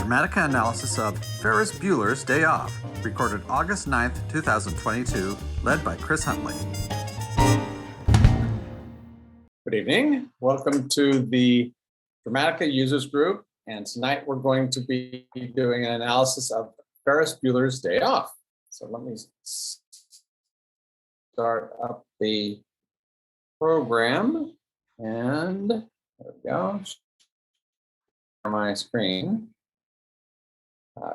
Dramatica analysis of Ferris Bueller's Day Off, recorded August 9th, 2022, led by Chris Huntley. Good evening. Welcome to the Dramatica users group. And tonight we're going to be doing an analysis of Ferris Bueller's Day Off. So let me start up the program. And there we go. Share my screen.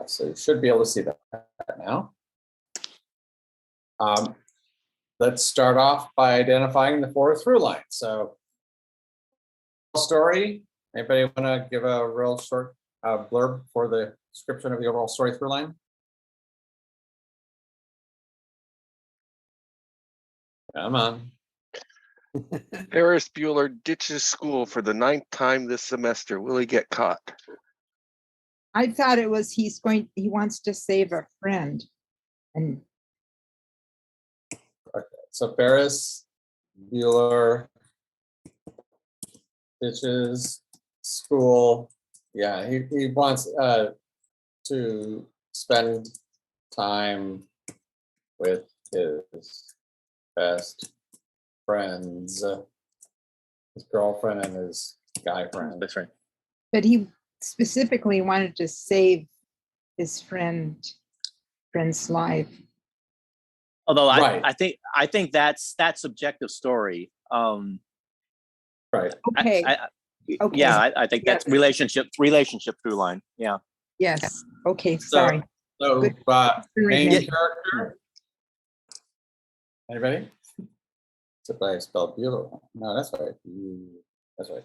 So you should be able to see that now. Let's start off by identifying the four through lines. So, story. Anybody want to give a real short blurb for the description of the overall story through line? Come on. Ferris Bueller ditches school for the 9th time this semester. Will he get caught? I thought it was he wants to save a friend. And Okay. So Ferris Bueller ditches school. Yeah, he wants to spend time with his best friends, his girlfriend and his guy friend. That's right. but he specifically wanted to save his friend's life. Although Right. I think that's subjective story. Right. Okay. Okay. Yeah, I think that's relationship through line. Yeah. Yes. Okay. So- Sorry. So Good. main Remember. character. Anybody? Except I spelled Bueller. No, that's right. That's right.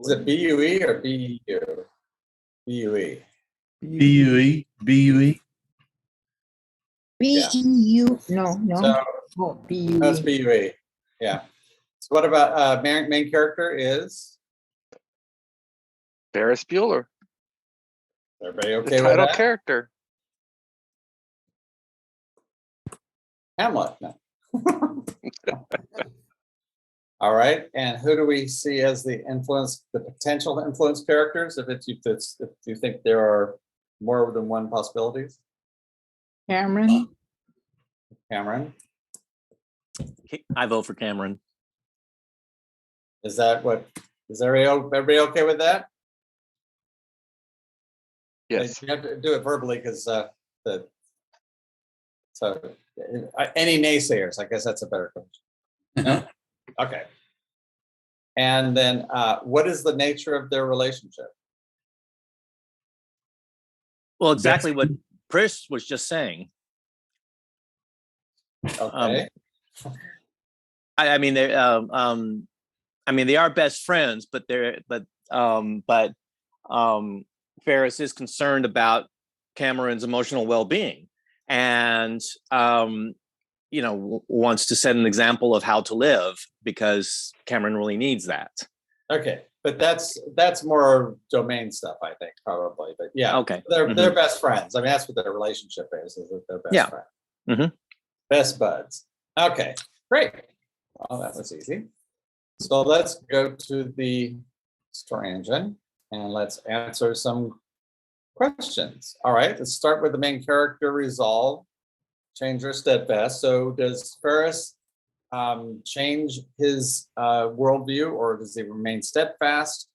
Is it B-U-E or B-U? B-U-E. B-U-E. B-E-U. No. So Oh, B-U-E. that's B-U-E. Yeah. So what about main character is? Ferris Bueller, Everybody the okay with title that? character. Hamlet. No. All right. And who do we see as the potential influence characters? If you think there are more than one possibilities? Cameron. Cameron, I vote for Cameron. is everybody okay with that? Yes. You have to do it verbally because any naysayers, I guess that's a better question. Okay. And then what is the nature of their relationship? Well, exactly what Chris was just saying. Okay. I mean, they are best friends, but Ferris is concerned about Cameron's emotional well-being, and wants to set an example of how to live because Cameron really needs that. Okay. But that's more domain stuff, I think, probably. But yeah. Okay. They're best friends. I mean, that's what their relationship is that they're best friends. Mhm. Best buds. Okay, great. Well, that was easy. So let's go to the story engine and let's answer some questions. All right, let's start with the main character resolve, change or steadfast. So does Ferris change his worldview, or does he remain steadfast?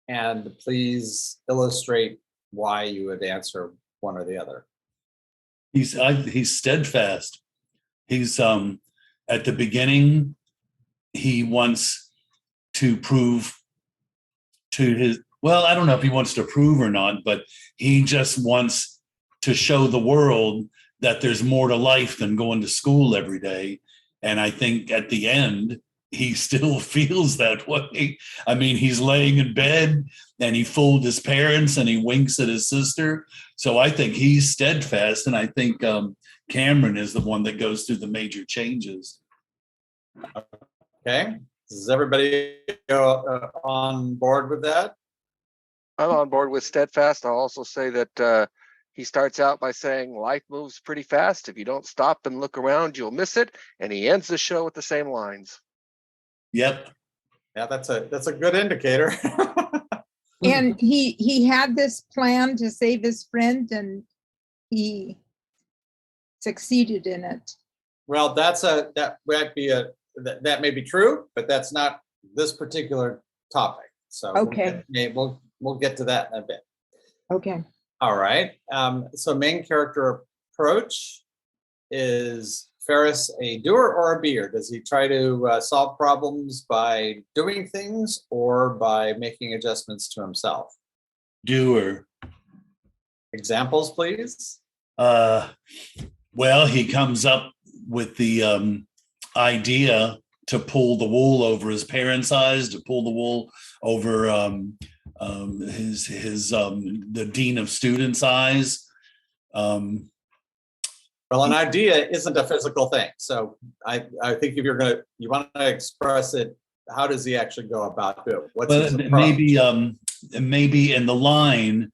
And please illustrate why you would answer one or the other. He's steadfast. He's at the beginning, he wants to prove to his, well, I don't know if he wants to prove or not, but he just wants to show the world that there's more to life than going to school every day. And I think at the end, he still feels that way. I mean, he's laying in bed and he fooled his parents and he winks at his sister. So I think he's steadfast. And I think Cameron is the one that goes through the major changes. Okay, is everybody on board with that? I'm on board with steadfast. I'll also say that he starts out by saying life moves pretty fast. If you don't stop and look around, you'll miss it. And he ends the show with the same lines. Yep. Yeah, that's a good indicator. And he had this plan to save his friend, and he succeeded in it. Well, that may be true, but that's not this particular topic. So Okay. we'll get to that in a bit. Okay. All right. So main character approach, is Ferris a doer or a beer? Does he try to solve problems by doing things or by making adjustments to himself? Doer. Examples, please. Well, he comes up with the idea to pull the wool over his parents' eyes, to pull the wool over the dean of students' eyes. Well, an idea isn't a physical thing. So I think if you want to express it, how does he actually go about it? What's his approach? Maybe in the line,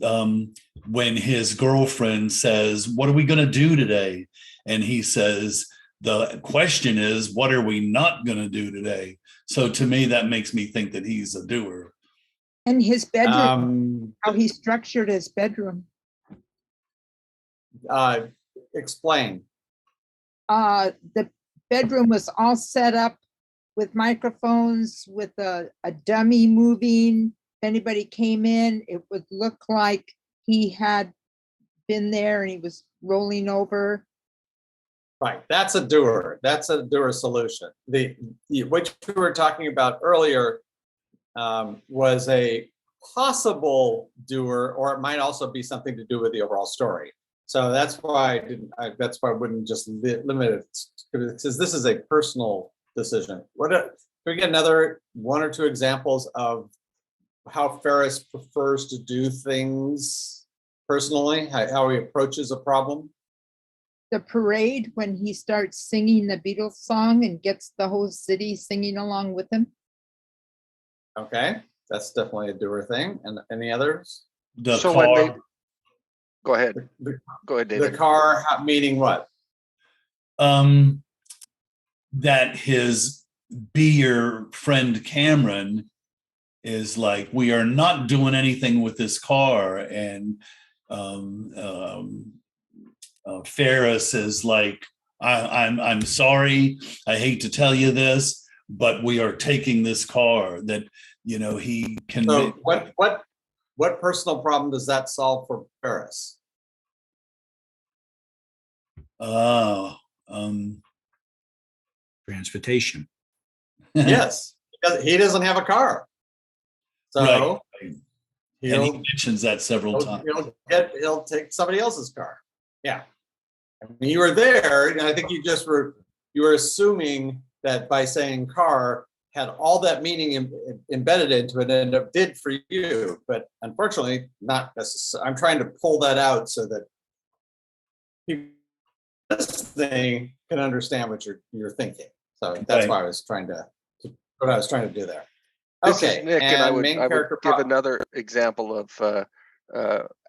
when his girlfriend says, "What are we going to do today?" And he says, the question is, what are we not going to do today? So to me, that makes me think that he's a doer. And his bedroom, how he structured his bedroom. Explain. The bedroom was all set up with microphones, with a dummy moving. If anybody came in, it would look like he had been there and he was rolling over. Right, that's a doer. That's a doer solution. What you were talking about earlier was a possible doer, or it might also be something to do with the overall story. So that's why I wouldn't just limit it, because this is a personal decision. Can we get another one or two examples of how Ferris prefers to do things personally, how he approaches a problem? The parade, when he starts singing the Beatles song and gets the whole city singing along with him. Okay, that's definitely a doer thing. And any others? The So car. when Go ahead. Go ahead, David. The car, meaning what? That his beer friend Cameron is like, we are not doing anything with this car, and Ferris is like, I'm sorry, I hate to tell you this, but we are taking this car. That, he can. So what personal problem does that solve for Ferris? Transportation. Yes, he doesn't have a car. So right. And he mentions that several times. He'll take somebody else's car. Yeah. I mean, you were there, and I think you were assuming that by saying car had all that meaning embedded into it, and it did for you, but unfortunately not necessarily. I'm trying to pull that out so that people listening can understand what you're thinking. So that's why I was trying to do there. This Okay, is Nick, and I would character give another example of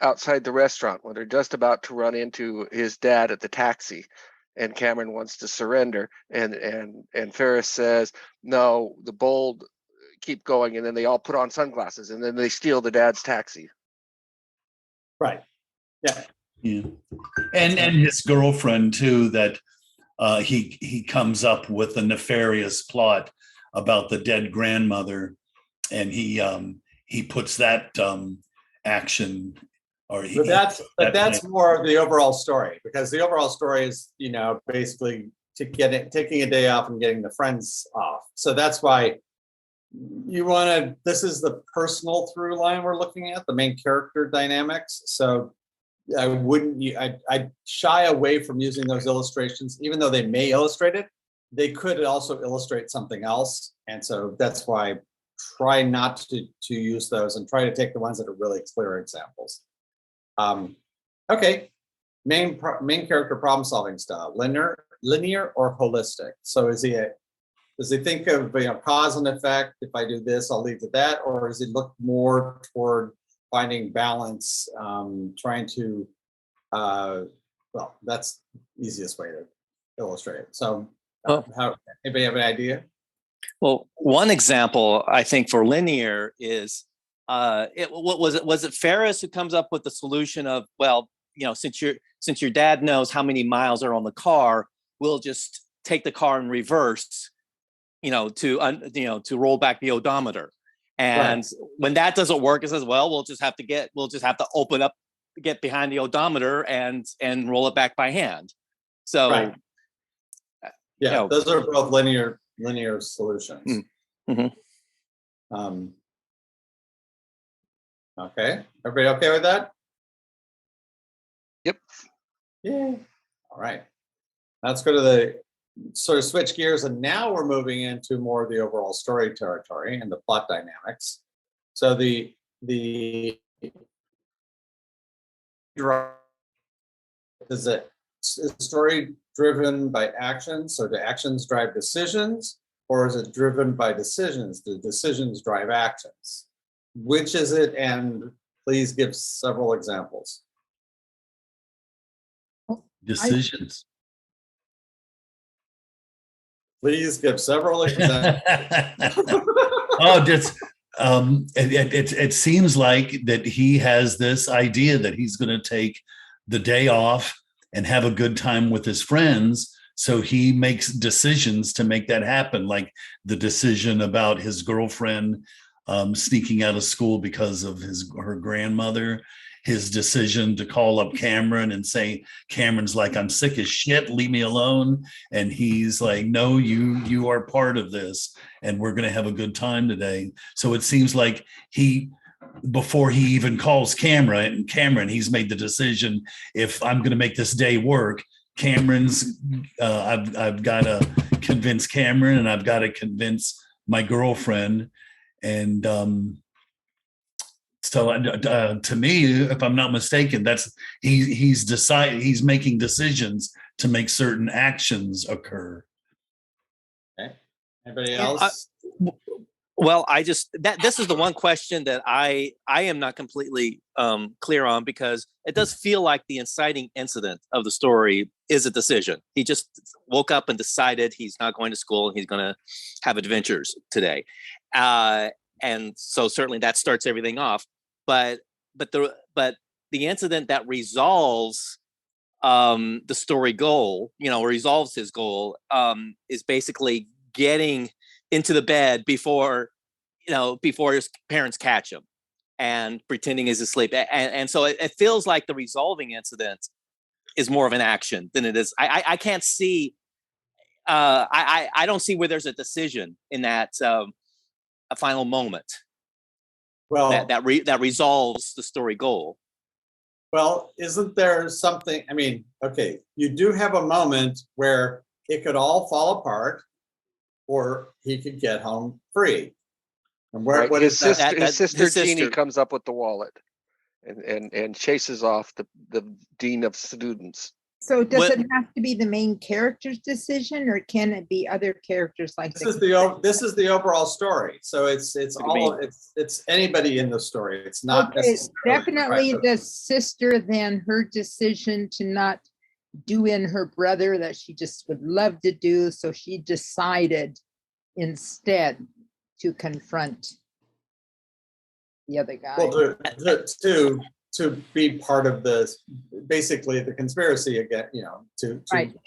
outside the restaurant when they're just about to run into his dad at the taxi, and Cameron wants to surrender, and Ferris says, "No, the bold keep going," and then they all put on sunglasses, and then they steal the dad's taxi. Right. Yeah. Yeah. And his girlfriend too, that he comes up with a nefarious plot about the dead grandmother, and he puts that action, but that's more of the overall story, because the overall story is, basically taking a day off and getting the friends off. So that's why this is the personal through line we're looking at, the main character dynamics. So I'd shy away from using those illustrations, even though they may illustrate it. They could also illustrate something else. And so that's why I try not to use those, and try to take the ones that are really clear examples. Okay, main character problem solving style, linear or holistic? So does he think of cause and effect? If I do this, I'll lead to that, or does he look more toward finding balance, trying to that's the easiest way to illustrate it. So anybody have an idea? Well, one example I think for linear is what was it? Was it Ferris who comes up with the solution of, well, since your dad knows how many miles are on the car, we'll just take the car in reverse, to roll back the odometer. And when that doesn't work, it says, well, we'll just have to open up, get behind the odometer and roll it back by hand. So those are both linear solutions. Mm-hmm. Okay, everybody okay with that? Yep. Yeah. All right. Let's go to the sort of switch gears, and now we're moving into more of the overall story territory and the plot dynamics. So the is it story driven by action? So do actions drive decisions, or is it driven by decisions? Do decisions drive actions? Which is it? And please give several examples. Decisions. Please give several examples. It seems like that he has this idea that he's going to take the day off and have a good time with his friends. So he makes decisions to make that happen, like the decision about his girlfriend sneaking out of school because of her grandmother, his decision to call up Cameron and say, Cameron's like, I'm sick as shit, leave me alone. And he's like, no, you are part of this and we're going to have a good time today. So it seems like before he even calls Cameron, he's made the decision, if I'm going to make this day work, Cameron's, I've got to convince Cameron and I've got to convince my girlfriend. And to me, if I'm not mistaken, that's he's making decisions to make certain actions occur. Okay. Anybody else? Well, this is the one question that I am not completely clear on, because it does feel like the inciting incident of the story is a decision. He just woke up and decided he's not going to school and he's going to have adventures today. And so certainly that starts everything off. But the incident that resolves the story goal, resolves his goal, is basically getting into the bed before his parents catch him and pretending he's asleep. And so it feels like the resolving incident is more of an action than it is. I can't see, I don't see where there's a decision in that a final moment. Well, that resolves the story goal. Well, isn't there something? I mean, okay, you do have a moment where it could all fall apart, or he could get home free. And where? Right. What his is that? sister? His sister Jeannie comes up with the wallet, and chases off the dean of students. So does it have to be the main character's decision, or can it be other characters like this is the overall story. So it's anybody in the story. It's not definitely the sister, then her decision to not do in her brother that she just would love to do. So she decided instead to confront the other guy. Well, to be part of basically the conspiracy again, to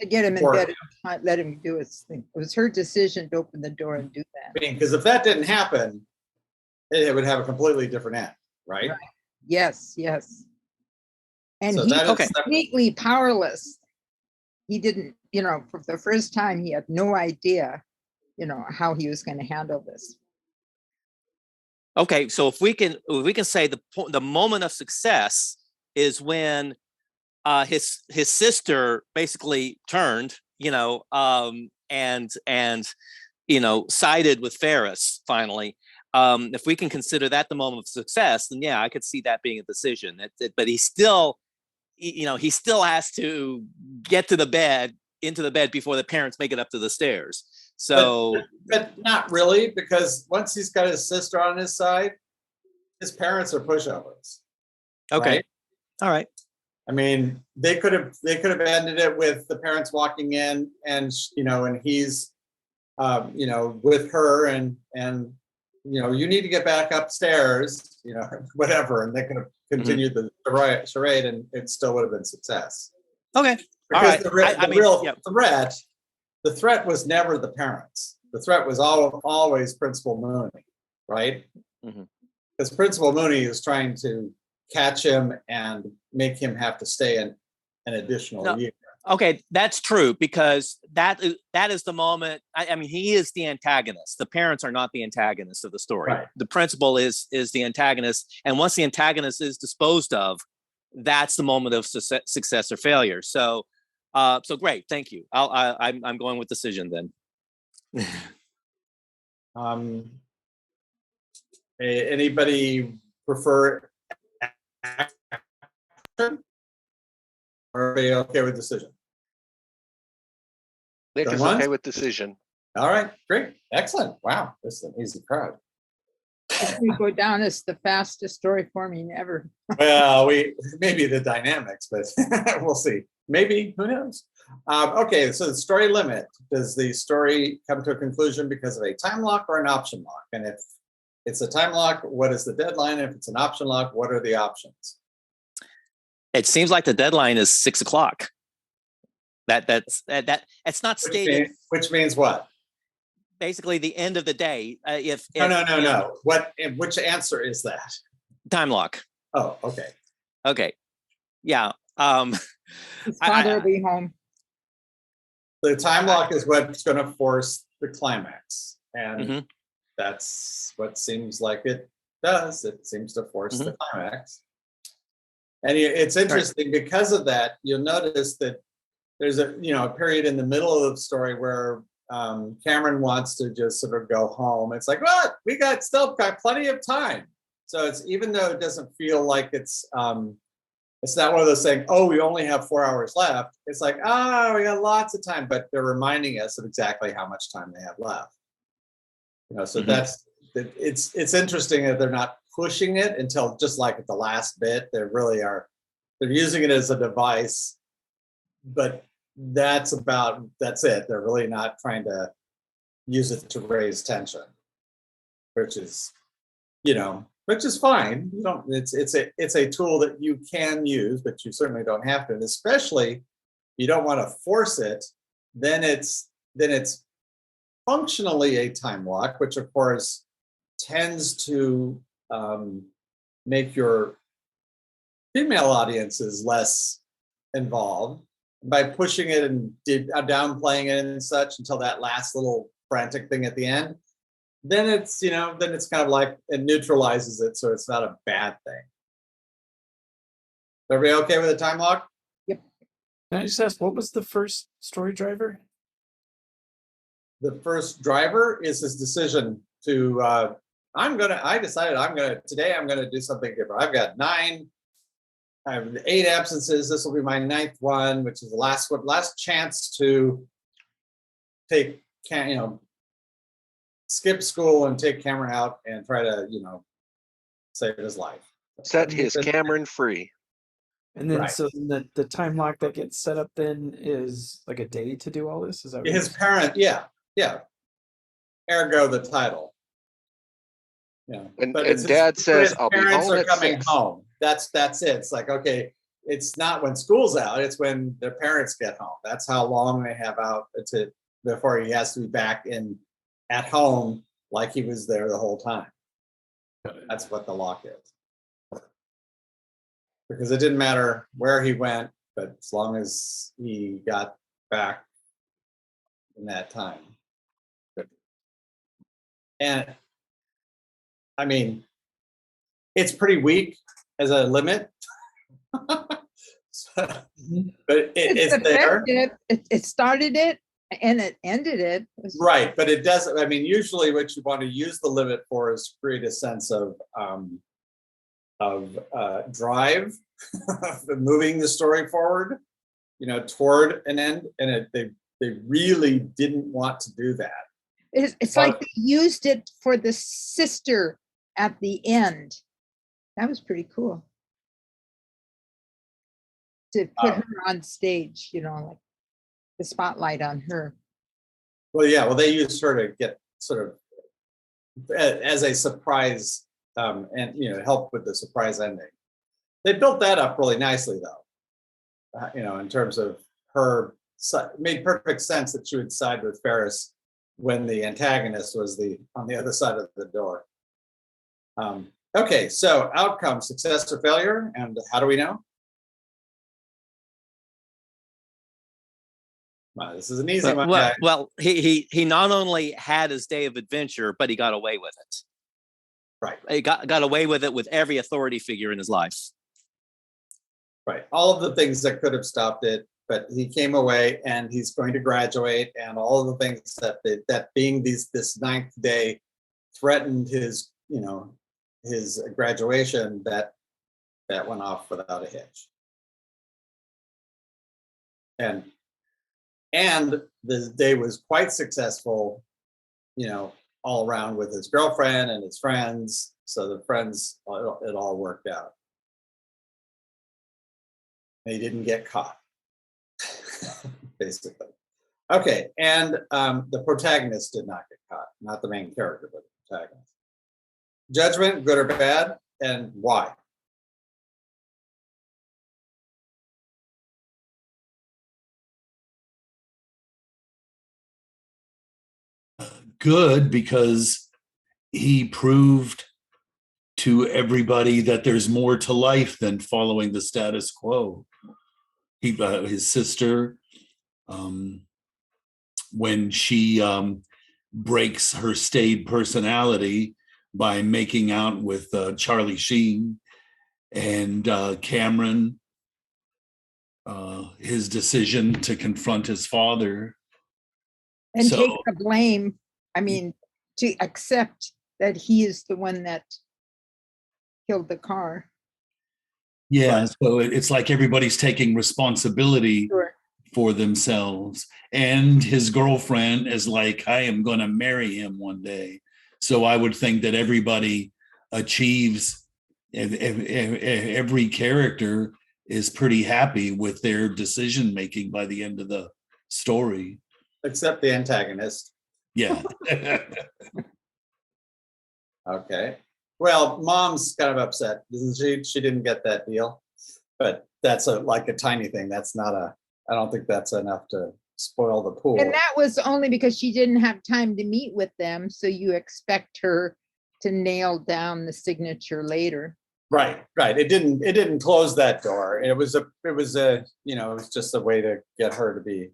get him in bed and let him do his thing. It was her decision to open the door and do that. Because if that didn't happen, it would have a completely different end, right? Yes. And so he's completely powerless. He didn't, for the first time, he had no idea, how he was going to handle this. Okay, so if we can say the moment of success is when his sister basically turned, and sided with Ferris finally. If we can consider that the moment of success, then yeah, I could see that being a decision. But he still has to get into the bed before the parents make it up to the stairs. So, but not really, because once he's got his sister on his side, his parents are pushovers. Okay, right? All right. I mean, they could have ended it with the parents walking in, and and he's, with her, and you need to get back upstairs, whatever, and they could have continued the charade, and it still would have been success. Okay. All Because right. the real threat, the threat was never the parents. The threat was always Principal Mooney, right? Because Principal Mooney is trying to catch him and make him have to stay an additional year. Okay, that's true, because that is the moment. I mean, he is the antagonist. The parents are not the antagonists of the story. Right. The principal is the antagonist, and once the antagonist is disposed of, that's the moment of success or failure. So, so great, thank you. I'm going with decision then. Anybody prefer action? Or are they okay with decision? Nick is Going okay once? with decision. All right, great, excellent. Wow, this is an easy crowd. We go down as the fastest story forming ever. Well, maybe the dynamics, but we'll see. Maybe, who knows? Okay, so the story limit. Does the story come to a conclusion because of a time lock or an option lock? And if it's a time lock, what is the deadline? If it's an option lock, what are the options? It seems like the deadline is 6 o'clock. That's not stated. Which means what? Basically, the end of the day. No. Which answer is that? Time lock. Oh, okay. Okay. Yeah. His father will be home. The time lock is what's going to force the climax, and that's what seems like it does. It seems to force the climax. And it's interesting because of that. You'll notice that there's a period in the middle of the story where Cameron wants to just sort of go home. It's like, what? We still got plenty of time. So it's, even though it doesn't feel like it's not one of those saying, oh, we only have 4 hours left. It's like, oh, we got lots of time, but they're reminding us of exactly how much time they have left. So it's interesting that they're not pushing it until just like at the last bit. They're using it as a device, but that's it. They're really not trying to use it to raise tension, which is fine. You don't. It's a tool that you can use, but you certainly don't have to. And especially, you don't want to force it. Then it's functionally a time lock, which of course tends to make your female audiences less involved by pushing it and downplaying it and such until that last little frantic thing at the end. Then it's kind of like it neutralizes it, so it's not a bad thing. Everybody okay with the time lock? Yep. Can I just ask, what was the first story driver? The first driver is his decision to today I'm gonna do something different. I've got 8 absences. This will be my 9th one, which is the last chance to skip school and take Cameron out and try to, save his life. Set his Cameron free. And then Right. so the time lock that gets set up then is like a day to do all this? Is that what His parent, yeah. Ergo the title. And But Dad says, "I'll be parents home are at coming 6." home. That's it. It's like, okay, it's not when school's out, it's when their parents get home. That's how long they have out before he has to be back at home like he was there the whole time. That's what the lock is. Because it didn't matter where he went, but as long as he got back in that time. And I mean, it's pretty weak as a limit. But it's there. Effective. It started it and it ended it. Right, but it doesn't. I mean, usually what you want to use the limit for is create a sense of drive, moving the story forward, toward an end. And they really didn't want to do that. It's like they used it for the sister at the end. That was pretty cool. To put her on stage, like the spotlight on her. Well, yeah. Well, they used her to get sort of as a surprise, and help with the surprise ending. They built that up really nicely, though. In terms of her, it made perfect sense that she would side with Ferris when the antagonist was on the other side of the door. Okay, so outcome, success or failure, and how do we know? Well, this is an easy one. Well, he not only had his day of adventure, but he got away with it. Right. He got away with it with every authority figure in his life. Right. All of the things that could have stopped it, but he came away, and he's going to graduate, and all of the things that being this ninth day threatened his his graduation, that went off without a hitch. And the day was quite successful, all around with his girlfriend and his friends. So the friends, it all worked out. And he didn't get caught, basically. Okay, and the protagonist did not get caught, not the main character, but the protagonist. Judgment, good or bad, and why? Good, because he proved to everybody that there's more to life than following the status quo. His sister, when she breaks her staid personality by making out with Charlie Sheen, and Cameron, his decision to confront his father and take the blame. I mean, to accept that he is the one that killed the car. Yeah, so it's like everybody's taking responsibility Sure. for themselves. And his girlfriend is like, I am going to marry him one day. So I would think that everybody achieves, every character is pretty happy with their decision making by the end of the story. Except the antagonist. Yeah. Okay. Well, mom's kind of upset, isn't she? She didn't get that deal, but that's like a tiny thing. That's not I don't think that's enough to spoil the pool. And that was only because she didn't have time to meet with them. So you expect her to nail down the signature later. Right. It didn't close that door. It was just a way to get her to be,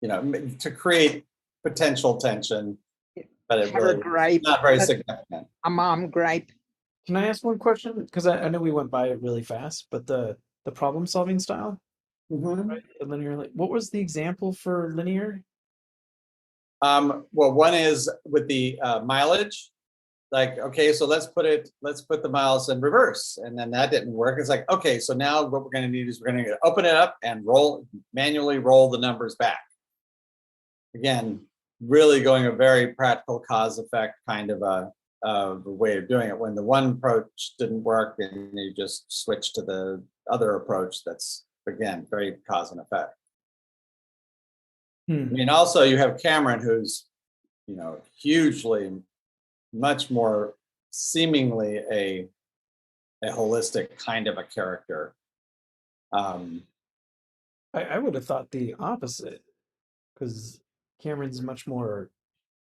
to create potential tension, but it really gripe. Not very significant. A mom gripe. Can I ask one question? Because I know we went by it really fast, but the problem solving style, right? Linear. What was the example for linear? Well, one is with the mileage. Like, okay, so let's put the miles in reverse, and then that didn't work. It's like, okay, so now what we're going to need is we're going to open it up and manually roll the numbers back. Again, really going a very practical cause effect kind of a way of doing it. When the one approach didn't work, and you just switch to the other approach, that's again very cause and effect. I mean, also you have Cameron, who's hugely much more seemingly a holistic kind of a character. I would have thought the opposite, because Cameron's much more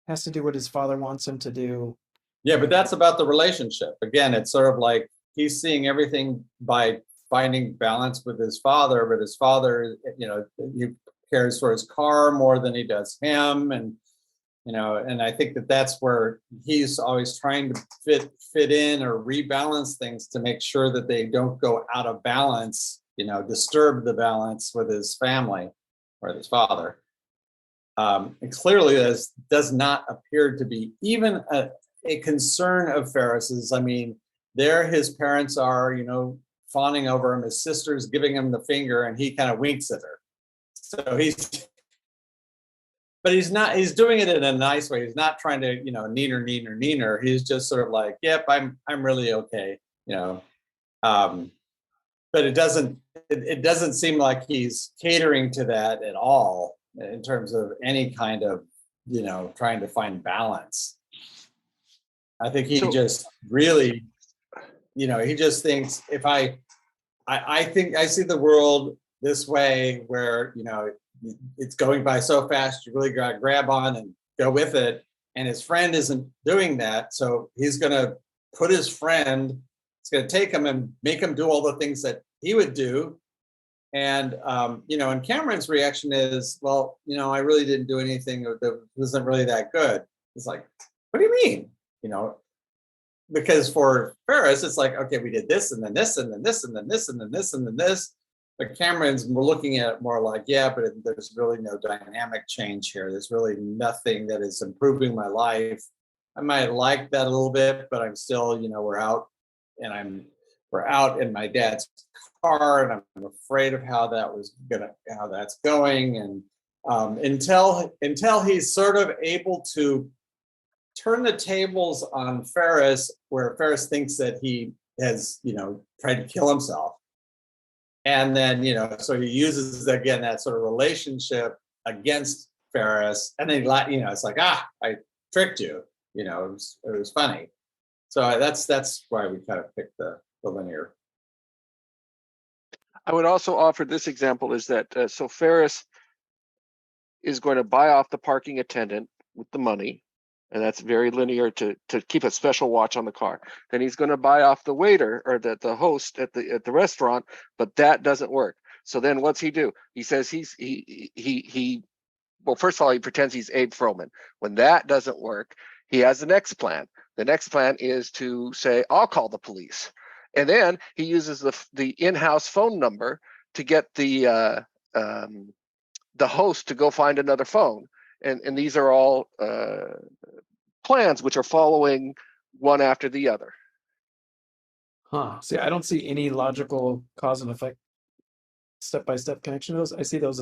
has to do what his father wants him to do. Yeah, but that's about the relationship. Again, it's sort of like he's seeing everything by finding balance with his father, but his father, he cares for his car more than he does him, and and I think that's where he's always trying to fit in or rebalance things to make sure that they don't go out of balance, disturb the balance with his family or his father. And clearly this does not appear to be even a concern of Ferris's. I mean, there his parents are, fawning over him. His sister's giving him the finger, and he kind of winks at her. So he's doing it in a nice way. He's not trying to, neener. He's just sort of like, yep, I'm really okay, but it doesn't seem like he's catering to that at all in terms of any kind of, trying to find balance. I think he So- just really, he just thinks if I think I see the world this way where, it's going by so fast, you really got to grab on and go with it. And his friend isn't doing that. So he's going to put his friend, it's going to take him and make him do all the things that he would do. And, and Cameron's reaction is, well, I really didn't do anything that wasn't really that good. It's like, what do you mean? Because for Ferris, it's like, okay, we did this and then this and then this and then this and then this and then this. But Cameron's looking at it more like, yeah, but there's really no dynamic change here. There's really nothing that is improving my life. I might like that a little bit, but I'm still, we're out in my dad's car, and I'm afraid of how that's going. And until he's sort of able to turn the tables on Ferris, where Ferris thinks that he has, tried to kill himself. And then, so he uses, again, that sort of relationship against Ferris. And then, it's like, I tricked you, it was funny. So that's why we kind of picked the linear. I would also offer this example is that, so Ferris is going to buy off the parking attendant with the money. And that's very linear to keep a special watch on the car. Then he's going to buy off the waiter or the host at the restaurant, but that doesn't work. So then what's he do? He says well, first of all, he pretends he's Abe Froman. When that doesn't work, he has the next plan. The next plan is to say, I'll call the police. And then he uses the in-house phone number to get the host to go find another phone. And these are all plans which are following one after the other. See, I don't see any logical cause and effect, step-by-step connection to those. I see those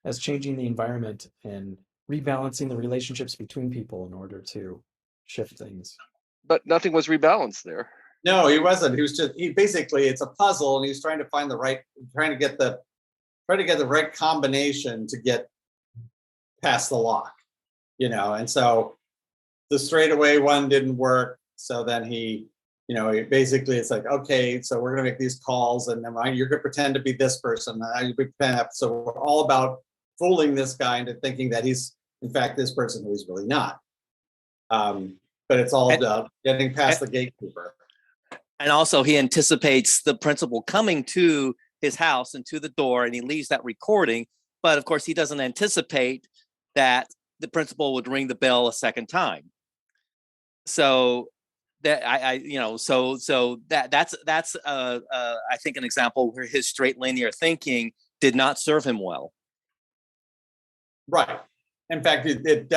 as changing the environment and rebalancing the relationships between people in order to shift things. But nothing was rebalanced there. No, he wasn't. He basically, it's a puzzle, and he's trying to find trying to get the right combination to get past the lock, and so the straightaway one didn't work. So then he basically, it's like, okay, so we're gonna make these calls, and then you're gonna pretend to be this person, and you pretend. So we're all about fooling this guy into thinking that he's in fact this person who he's really not. But it's all about getting past the gatekeeper. And also, he anticipates the principal coming to his house and to the door, and he leaves that recording. But of course, he doesn't anticipate that the principal would ring the bell a second time. So that that's I think an example where his straight linear thinking did not serve him well. Right. In fact, it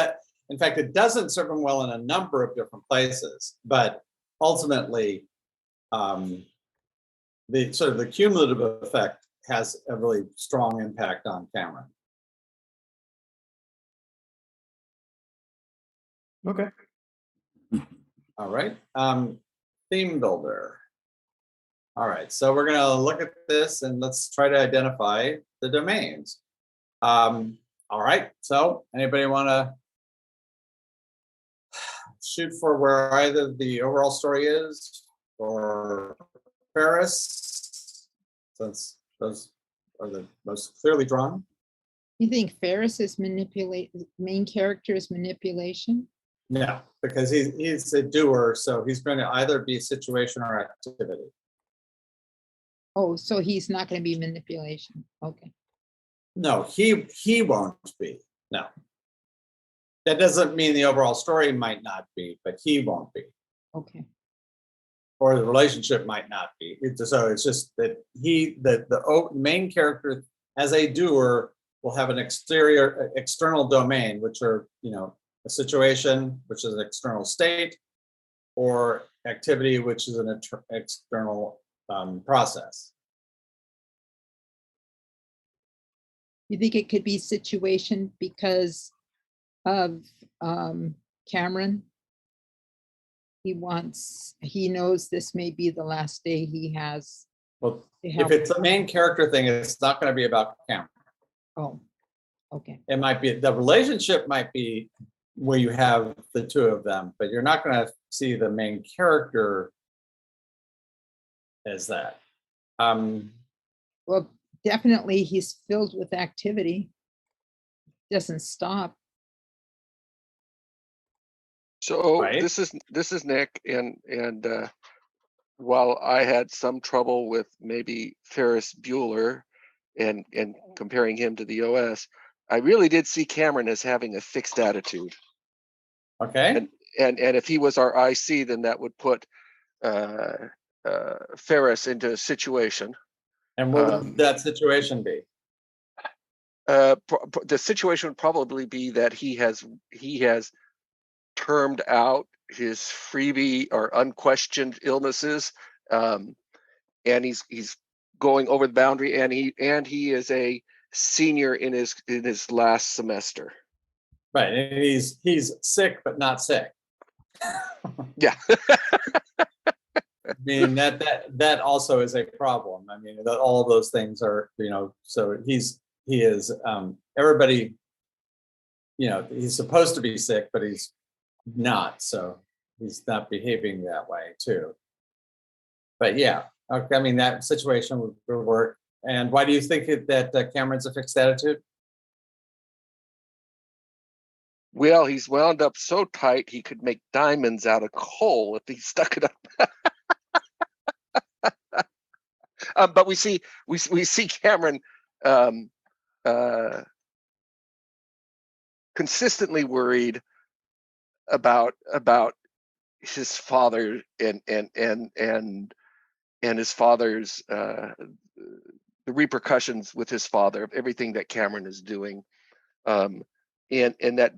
doesn't serve him well in a number of different places, but ultimately, the sort of the cumulative effect has a really strong impact on Cameron. Okay. All right. Theme builder. All right. So we're going to look at this and let's try to identify the domains. All right. So anybody want to shoot for where either the overall story is or Ferris, since those are the most clearly drawn? You think Ferris is main character is manipulation? No, because he's a doer, so he's going to either be situation or activity. Oh, so he's not going to be manipulation. Okay. No, he won't be. No. That doesn't mean the overall story might not be, but he won't be. Okay. Or the relationship might not be. So it's just that the main character as a doer will have an external domain, which are, a situation, which is an external state, or activity, which is an external process. You think it could be situation because of Cameron? He knows this may be the last day he has. Well, if it's a main character thing, it's not going to be about Cameron. Oh, okay. It might be, the relationship might be where you have the two of them, but you're not going to see the main character as that. Well, definitely he's filled with activity. Doesn't stop. So Right. this is Nick, and while I had some trouble with maybe Ferris Bueller and comparing him to the OS, I really did see Cameron as having a fixed attitude. Okay. And if he was our IC, then that would put Ferris into a situation. And what would that situation be? The situation would probably be that he has termed out his freebie or unquestioned illnesses, and he's going over the boundary, and he is a senior in his last semester. Right, and he's sick but not sick. Yeah. I mean that also is a problem. I mean that all of those things are, so he is everybody, he's supposed to be sick, but he's not, so he's not behaving that way too. But yeah, okay, I mean that situation would work. And why do you think that Cameron's a fixed attitude? Well, he's wound up so tight he could make diamonds out of coal if he stuck it up. But we see Cameron consistently worried about his father and his father's the repercussions with his father of everything that Cameron is doing, and it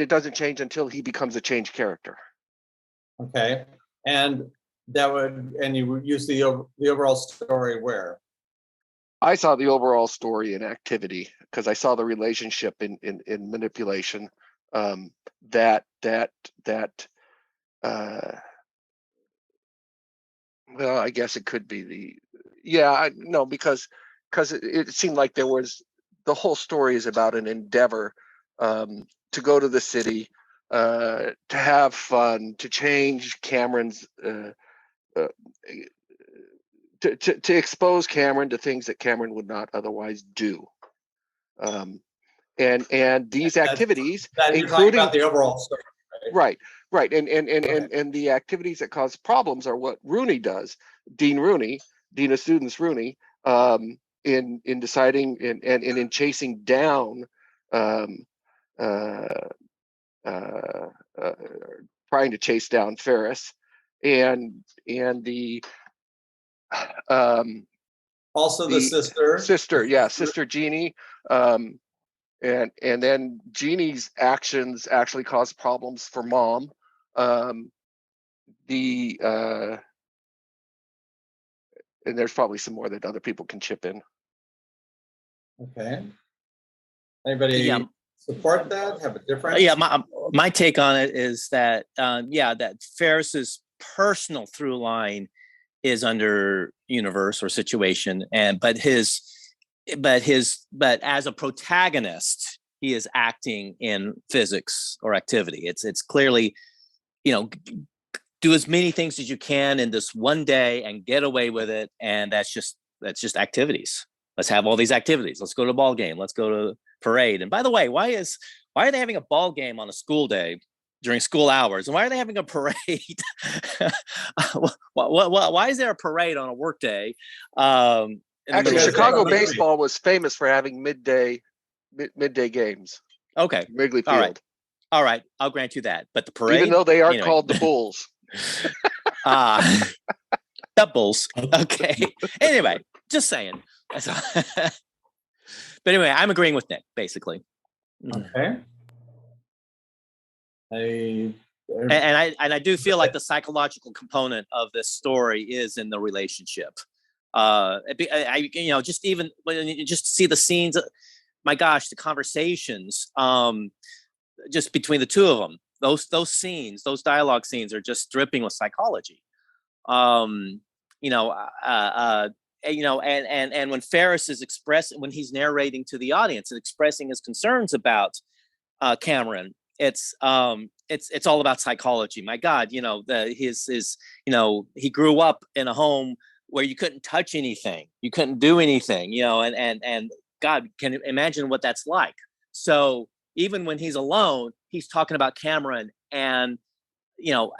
doesn't change until he becomes a changed character. Okay, and you use the overall story where? I saw the overall story in activity because I saw the relationship in manipulation. Well, I guess it could be because it seemed like there was, the whole story is about an endeavor to go to the city, to have fun, to change Cameron's, to expose Cameron to things that Cameron would not otherwise do. And these activities, you're including talking about the overall story, right, and the activities that cause problems are what Rooney does. Dean of Students Rooney, in deciding and in chasing down, trying to chase down Ferris, and the also the sister Jeannie, and then Jeannie's actions actually cause problems for Mom. And there's probably some more that other people can chip in. Okay. Anybody support that? Have a difference? Yeah, my take on it is that that Ferris's personal through line is under universe or situation, but as a protagonist, he is acting in physics or activity. It's clearly, do as many things as you can in this one day and get away with it, and that's just activities. Let's have all these activities. Let's go to a ball game. Let's go to a parade. And by the way, why are they having a ball game on a school day during school hours? And why are they having a parade? Why is there a parade on a work day? Actually, Chicago baseball was famous for having midday games. Okay. Wrigley Field. All right. I'll grant you that. But the parade, even though they are called the Bulls. The Bulls. Okay. Anyway, just saying. But anyway, I'm agreeing with Nick, basically. Okay. And I do feel like the psychological component of this story is in the relationship. Just even when you just see the scenes, my gosh, the conversations, just between the two of them, those scenes, those dialogue scenes are just dripping with psychology. And when Ferris is when he's narrating to the audience and expressing his concerns about Cameron, it's all about psychology. My God, his he grew up in a home where you couldn't touch anything, you couldn't do anything, and God, can you imagine what that's like? So even when he's alone, he's talking about Cameron, and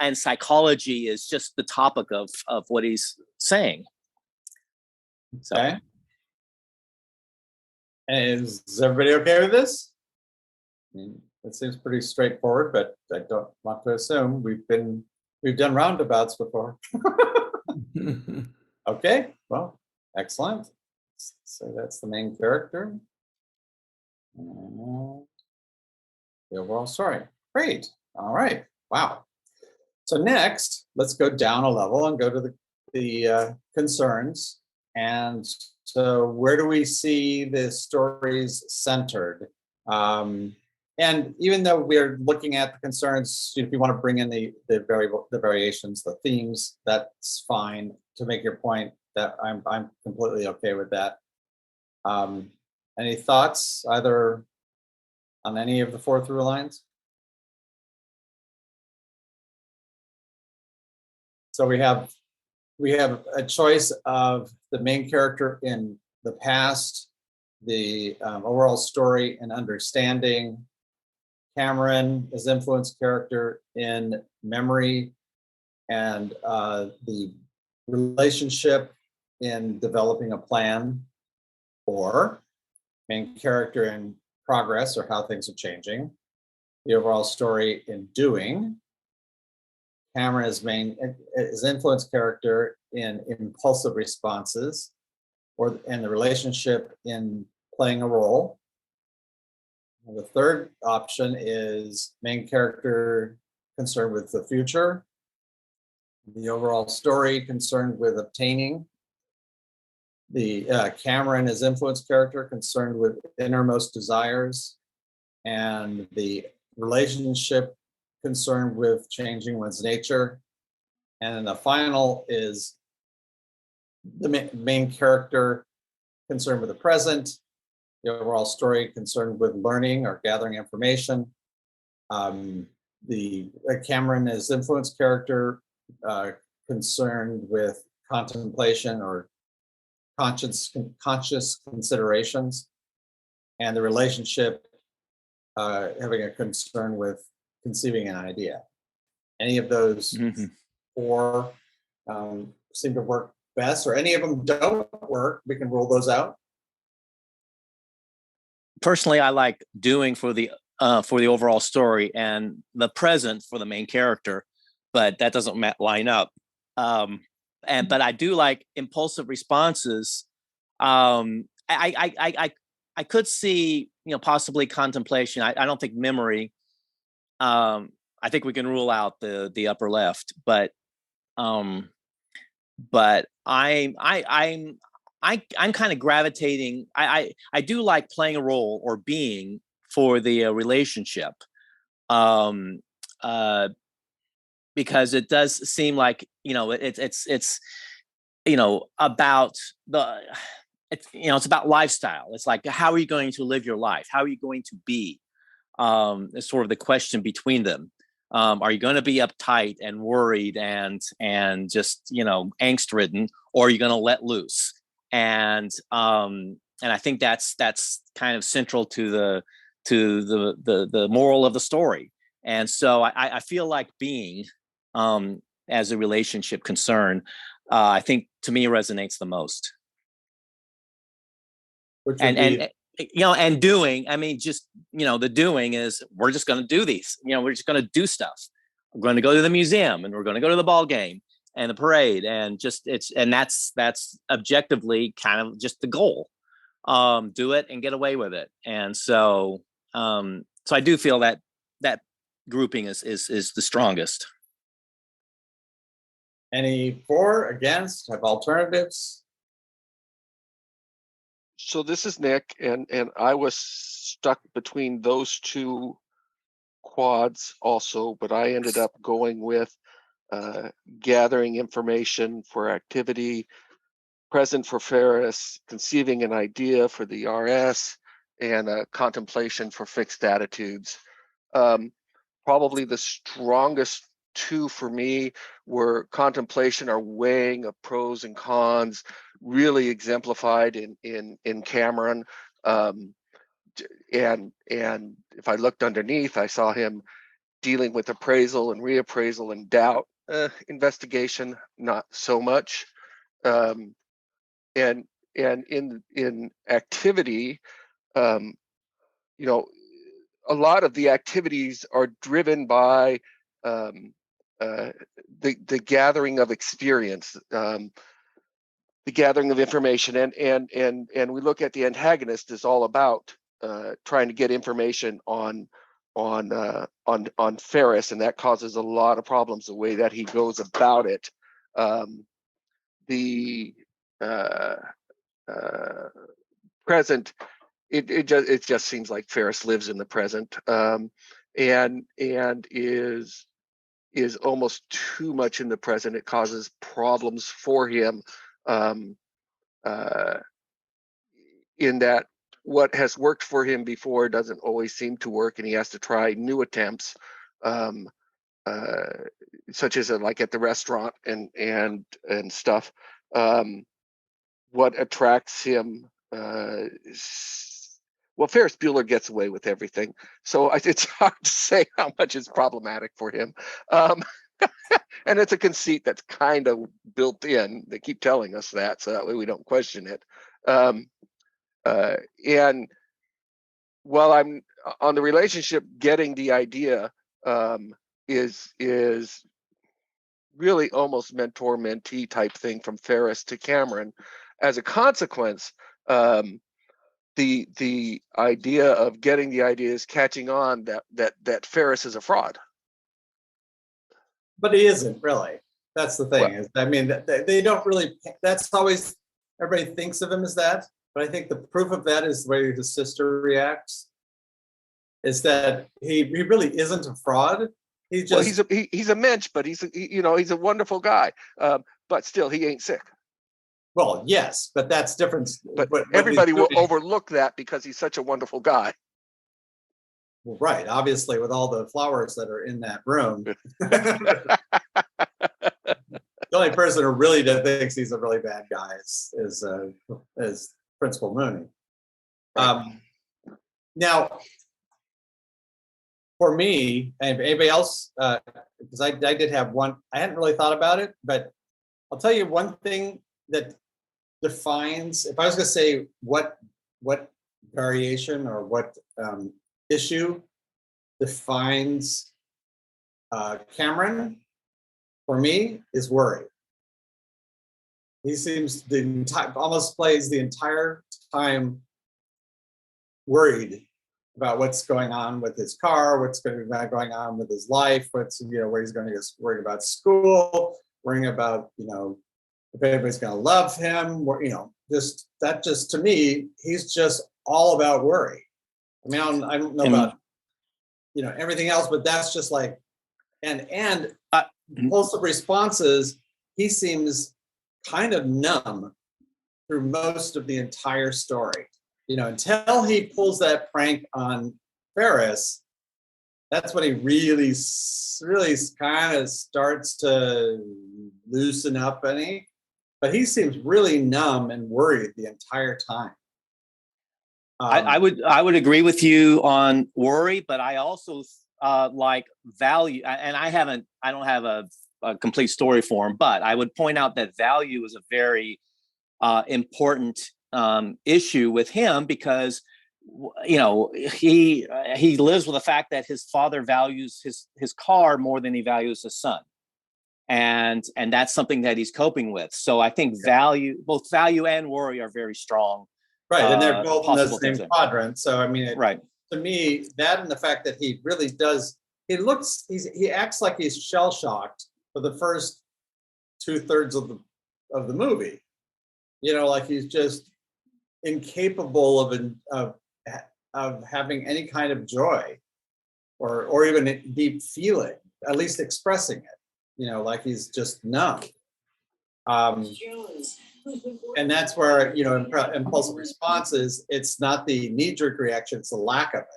and psychology is just the topic of what he's saying. So. Okay. And is everybody okay with this? I mean, it seems pretty straightforward, but I don't want to assume. We've done roundabouts before. Okay, well, excellent. So that's the main character. And the overall story. Great. All right. Wow. So next, let's go down a level and go to the concerns. And so where do we see the stories centered? And even though we're looking at the concerns, if you want to bring in the variations, the themes, that's fine to make your point. That I'm completely okay with that. Any thoughts either on any of the 4 through lines? So we have a choice of the main character in the past, the overall story and understanding. Cameron is influenced character in memory, and the relationship in developing a plan, or main character in progress or how things are changing. The overall story in doing. Cameron is influenced character in impulsive responses, and the relationship in playing a role. And the third option is main character concerned with the future. The overall story concerned with obtaining. The Cameron is influenced character concerned with innermost desires, and the relationship concerned with changing one's nature. And then the final is the main character concerned with the present, the overall story concerned with learning or gathering information. The Cameron is influenced character concerned with contemplation or conscious considerations, and the relationship having a concern with conceiving an idea. Any of those 4 seem to work best, or any of them don't work, we can rule those out. Personally, I like doing for the overall story and the present for the main character, but that doesn't line up. But I do like impulsive responses. I could see possibly contemplation. I don't think memory. I think we can rule out the upper left, but I'm kind of gravitating. I do like playing a role or being for the relationship, because it does seem like it's about it's about lifestyle. It's like, how are you going to live your life? How are you going to be? Is sort of the question between them. Are you going to be uptight and worried and just angst ridden, or are you going to let loose? And I think that's kind of central to the moral of the story. And so I feel like being as a relationship concern, I think to me resonates the most. And doing, I mean, just, the doing is, we're just going to do these, we're just going to do stuff. We're going to go to the museum, and we're going to go to the ball game and the parade, and that's objectively kind of just the goal. Do it and get away with it. And so I do feel that grouping is the strongest. Any for, against, have alternatives? So this is Nick, and I was stuck between those 2 quads also, but I ended up going with gathering information for activity, present for Ferris, conceiving an idea for the RS, and contemplation for fixed attitudes. probably the strongest two for me were contemplation or weighing of pros and cons, really exemplified in Cameron. And if I looked underneath, I saw him dealing with appraisal and reappraisal and doubt. Investigation, not so much. And in activity, you know, a lot of the activities are driven by the gathering of experience, the gathering of information, and we look at the antagonist as all about trying to get information on Ferris, and that causes a lot of problems the way that he goes about it. The present, it just seems like Ferris lives in the present, and is almost too much in the present. It causes problems for him, in that what has worked for him before doesn't always seem to work, and he has to try new attempts, such as like at the restaurant and stuff. What attracts him? Well, Ferris Bueller gets away with everything, so it's hard to say how much is problematic for him. And it's a conceit that's kind of built in. They keep telling us that, so that way we don't question it. And while I'm on the relationship, getting the idea is really almost mentor-mentee type thing from Ferris to Cameron. As a consequence, the idea of getting the idea is catching on that Ferris is a fraud. But he isn't really. That's the thing. Is, I mean, they don't really. That's always, everybody thinks of him as that. But I think the proof of that is the way his sister reacts. Is that he really isn't a fraud. He just, well, he's a mensch, but he's a wonderful guy. But still, he ain't sick. Well, yes, but that's different. But everybody will overlook that because he's such a wonderful guy. Well, right, obviously, with all the flowers that are in that room. The only person who really thinks he's a really bad guy is Principal Mooney. Now, for me, and anybody else, because I did have one, I hadn't really thought about it, but I'll tell you one thing that defines, if I was going to say what variation or what issue defines Cameron, for me, is worry. He seems almost plays the entire time worried about what's going on with his car, what's going to be going on with his life, where he's going to get worried about school, worrying about if anybody's going to love him, or just to me, he's just all about worry. I mean, I don't know about everything else, but that's just like, and impulsive responses. He seems kind of numb through most of the entire story. Until he pulls that prank on Ferris, that's when he really kind of starts to loosen up, but he seems really numb and worried the entire time. I would agree with you on worry, but I also like value, and I don't have a complete story for him, but I would point out that value is a very important issue with him, because he lives with the fact that his father values his car more than he values his son, and that's something that he's coping with. So I think both value and worry are very strong, right? And they're both in the same quadrant. So I mean, right, to me, that and the fact that he really does, he acts like he's shell-shocked for the first 2/3 of the movie. Like he's just incapable of having any kind of joy or even deep feeling, at least expressing it. Like he's just numb. And that's where impulsive responses, it's not the knee-jerk reaction, it's the lack of it,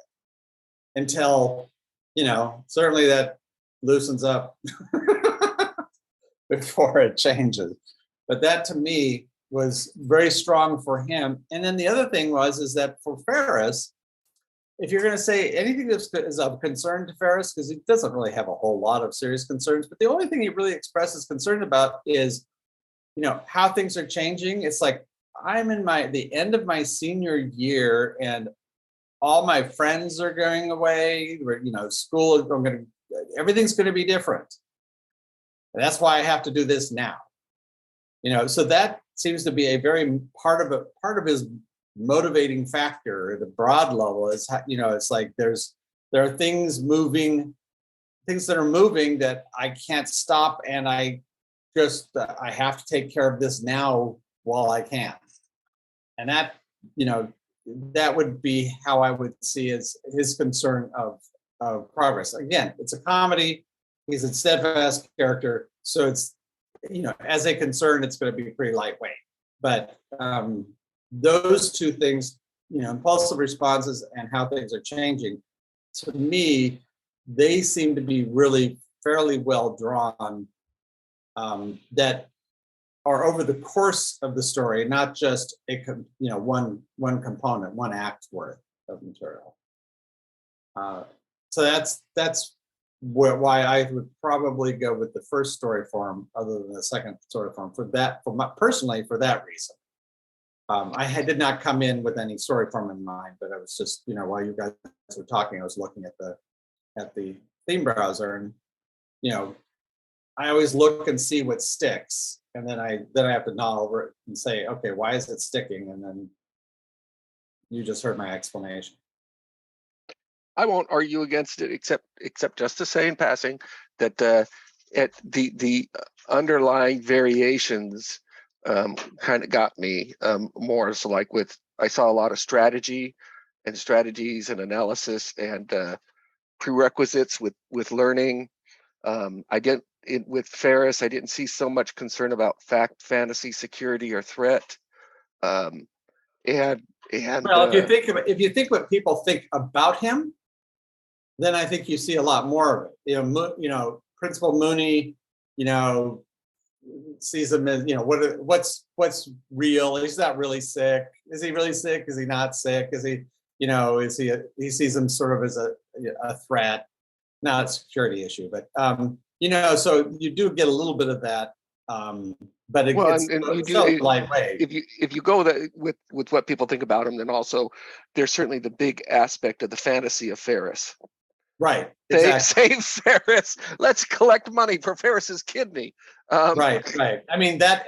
until certainly that loosens up before it changes. But that to me was very strong for him. And then the other thing is that for Ferris, if you're going to say anything that is of concern to Ferris, because he doesn't really have a whole lot of serious concerns, but the only thing he really expresses concern about is, how things are changing. It's like, I'm in the end of my senior year and all my friends are going away. School is everything's going to be different. And that's why I have to do this now. So that seems to be a very part of his motivating factor at a broad level is, it's like there are things that are moving that I can't stop, and I have to take care of this now while I can. And that, that would be how I would see his concern of progress. Again, it's a comedy. He's a steadfast character. So it's, as a concern, it's going to be pretty lightweight. But those two things, impulsive responses and how things are changing, to me, they seem to be really fairly well drawn, that are over the course of the story, not just one component, one act worth of material. So that's why I would probably go with the first story form, other than the second story form, personally for that reason. I did not come in with any story form in mind, but I was just, while you guys were talking, I was looking at the theme browser, and I always look and see what sticks, and then I have to nod over it and say, okay, why is it sticking? And then you just heard my explanation. I won't argue against it, except just to say in passing that at the underlying variations kind of got me more. So like I saw a lot of strategies and analysis and prerequisites with learning. With Ferris, I didn't see so much concern about fact, fantasy, security, or threat. Well, if you think what people think about him, then I think you see a lot more of it. Principal Mooney, sees him as, what's real. He's not really sick. Is he really sick? Is he not sick? Is he, he sees him sort of as a threat, not a security issue, but so you do get a little bit of that. But it's so lightweight. If you go with what people think about him, then also there's certainly the big aspect of the fantasy of Ferris. Right. Exactly. Save Ferris. Let's collect money for Ferris's kidney. Right. I mean, that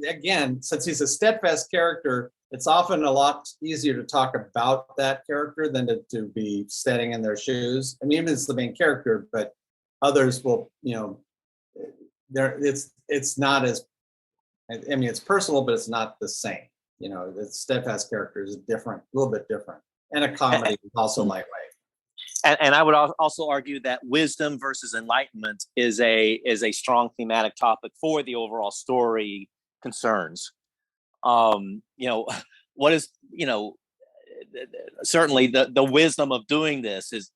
again, since he's a steadfast character, it's often a lot easier to talk about that character than to be standing in their shoes. I mean, even it's the main character, but others will, it's not as, I mean, it's personal, but it's not the same. The steadfast character is different, a little bit different. And a comedy is also lightweight. And I would also argue that wisdom versus enlightenment is a strong thematic topic for the overall story concerns. What is, certainly the wisdom of doing this is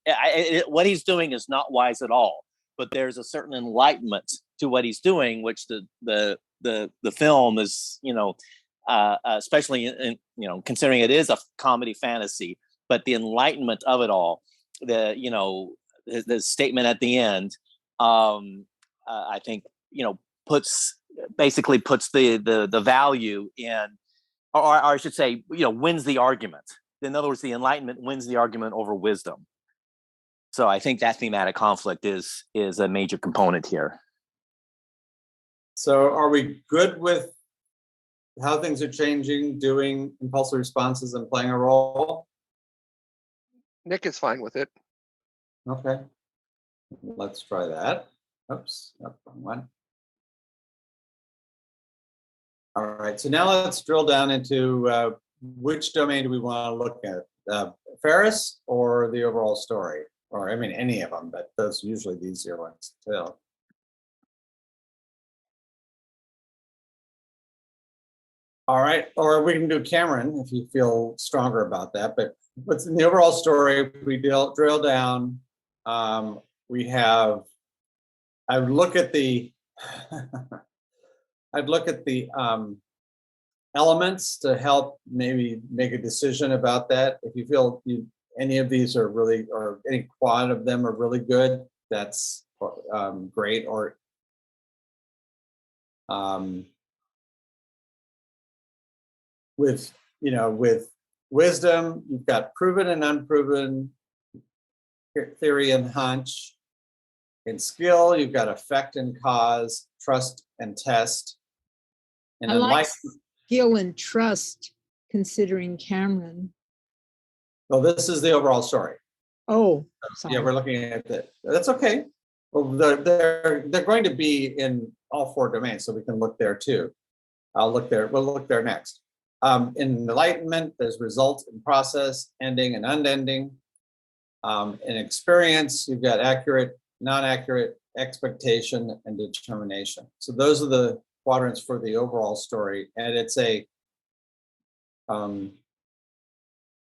what he's doing is not wise at all, but there's a certain enlightenment to what he's doing, which the film is, especially in, considering it is a comedy fantasy, but the enlightenment of it all, the statement at the end, I think, puts the value in, or I should say, wins the argument. In other words, the enlightenment wins the argument over wisdom. So I think that thematic conflict is a major component here. So are we good with how things are changing, doing impulsive responses and playing a role? Nick is fine with it. Okay. Let's try that. Oops, wrong one. All right, so now let's drill down into which domain do we want to look at? Ferris or the overall story? Or, I mean, any of them, but those are usually the easier ones to tell. All right, or we can do Cameron if you feel stronger about that, but what's in the overall story, we drill down, We have, I would look at the, I'd look at the elements to help maybe make a decision about that. If you feel any of these are really, or any quad of them are really good, that's great. Or with wisdom, you've got proven and unproven, theory and hunch. In skill, you've got effect and cause, trust and test. And I in like life, skill and trust, considering Cameron. well, this is the overall story. Oh, Yeah, sorry. we're looking at that. That's okay. Well, they're going to be in all 4 domains, so we can look there too. I'll look there. We'll look there next. In enlightenment, there's result and process, ending and unending. In experience, you've got accurate, non-accurate, expectation, and determination. So those are the quadrants for the overall story, and it's a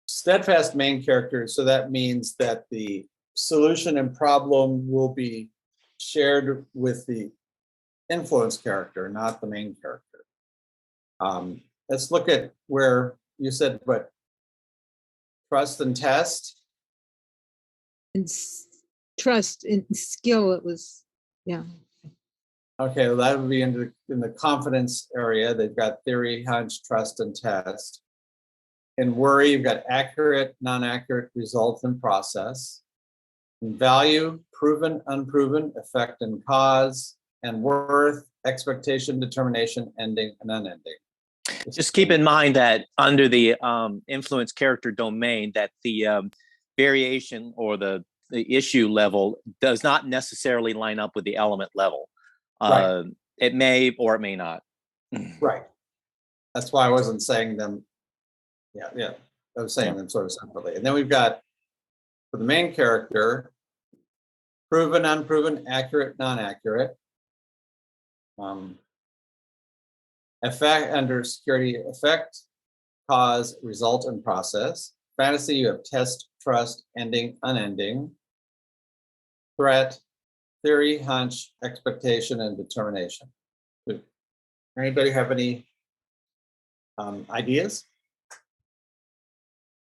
steadfast main character. So that means that the solution and problem will be shared with the influence character, not the main character. Let's look at where you said, what, trust and test. And trust and skill, it was, yeah. Okay, well, that would be in the confidence area. They've got theory, hunch, trust, and test. In worry, you've got accurate, non-accurate, result, and process. In value, proven, unproven, effect and cause. And worth, expectation, determination, ending, and unending. Just keep in mind that under the influence character domain, that the variation or the issue level does not necessarily line up with the element level. Right. It may or it may not. Right. That's why I wasn't saying them. Yeah. I was saying them sort of separately. And then we've got, for the main character, proven, unproven, accurate, non-accurate. Effect, under security, effect, cause, result, and process. Fantasy, you have test, trust, ending, unending. Threat, theory, hunch, expectation, and determination. Anybody have any ideas?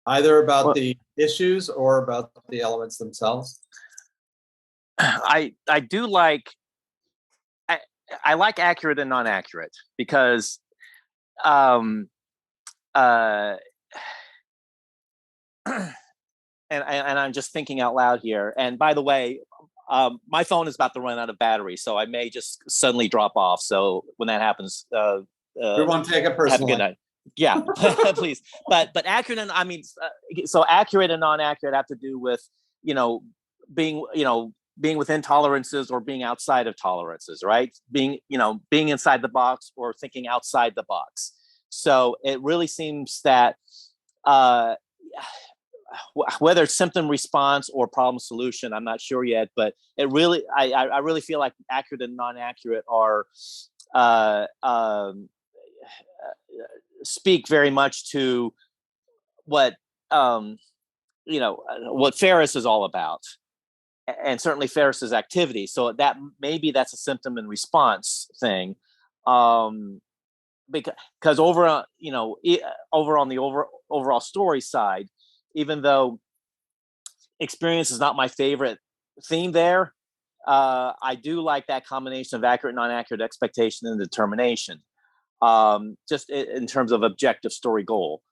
Either about the issues or about the elements themselves? I do like, I like accurate and non-accurate because and I'm just thinking out loud here. And by the way, my phone is about to run out of battery, so I may just suddenly drop off. So when that happens, we won't take it have a personally. good night. Yeah, please. But accurate and so accurate and non-accurate have to do with being within tolerances or being outside of tolerances, right? Being inside the box or thinking outside the box. So it really seems that whether it's symptom response or problem solution, I'm not sure yet, but it really, I really feel like accurate and non-accurate are speak very much to what what Ferris is all about, and certainly Ferris's activity. So that maybe that's a symptom and response thing, because over on the overall story side, even though experience is not my favorite theme there, I do like that combination of accurate, non-accurate, expectation, and determination. Just in terms of objective story goal,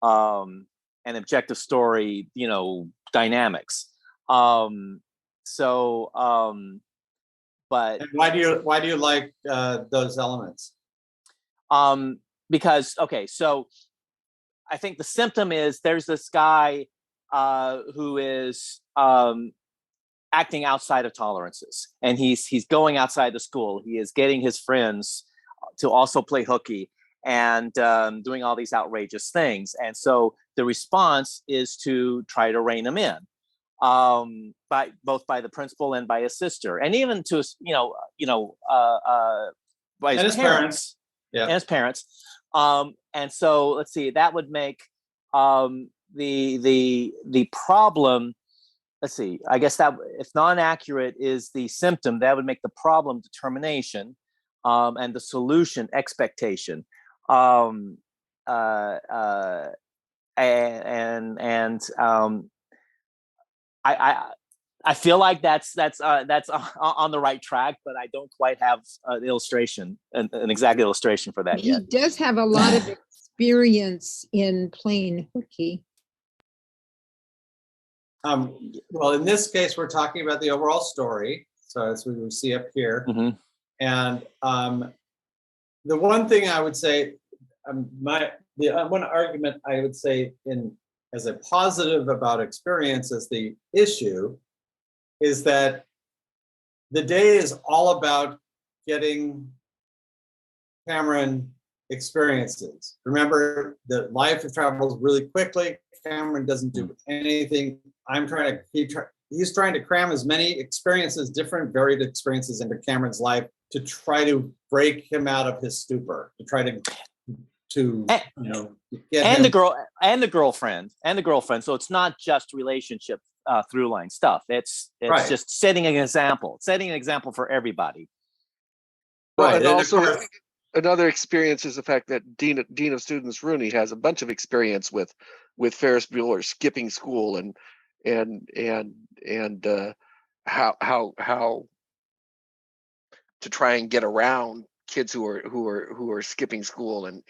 and objective story, dynamics. But And why do you like those elements? Because, okay, so I think the symptom is there's this guy who is acting outside of tolerances, and he's going outside the school. He is getting his friends to also play hooky and doing all these outrageous things. And so the response is to try to rein him in, by the principal and by his sister, and even to by his parents. Yeah. And his parents. And so let's see, that would make the problem let's see, I guess that if non-accurate is the symptom, that would make the problem determination, and the solution expectation. I feel like that's on the right track, but I don't quite have an illustration, an exact illustration for that He yet. does have a lot of experience in playing hooky. Well, in this case, we're talking about the overall story. So as we see up here, Mhm. and the one thing I would say, one argument I would say as a positive about experience as the issue is that the day is all about getting Cameron experiences. Remember, the life travels really quickly. Cameron doesn't do anything. He's trying to cram as many experiences, different varied experiences into Cameron's life to try to break him out of his stupor, to try to get And him. the girl and the girlfriend. So it's not just relationship through line stuff. It's Right. just setting an example for everybody. Well, Right, and and of also course- another experience is the fact that Dean of Students Rooney has a bunch of experience with Ferris Bueller skipping school and how to try and get around kids who are skipping school and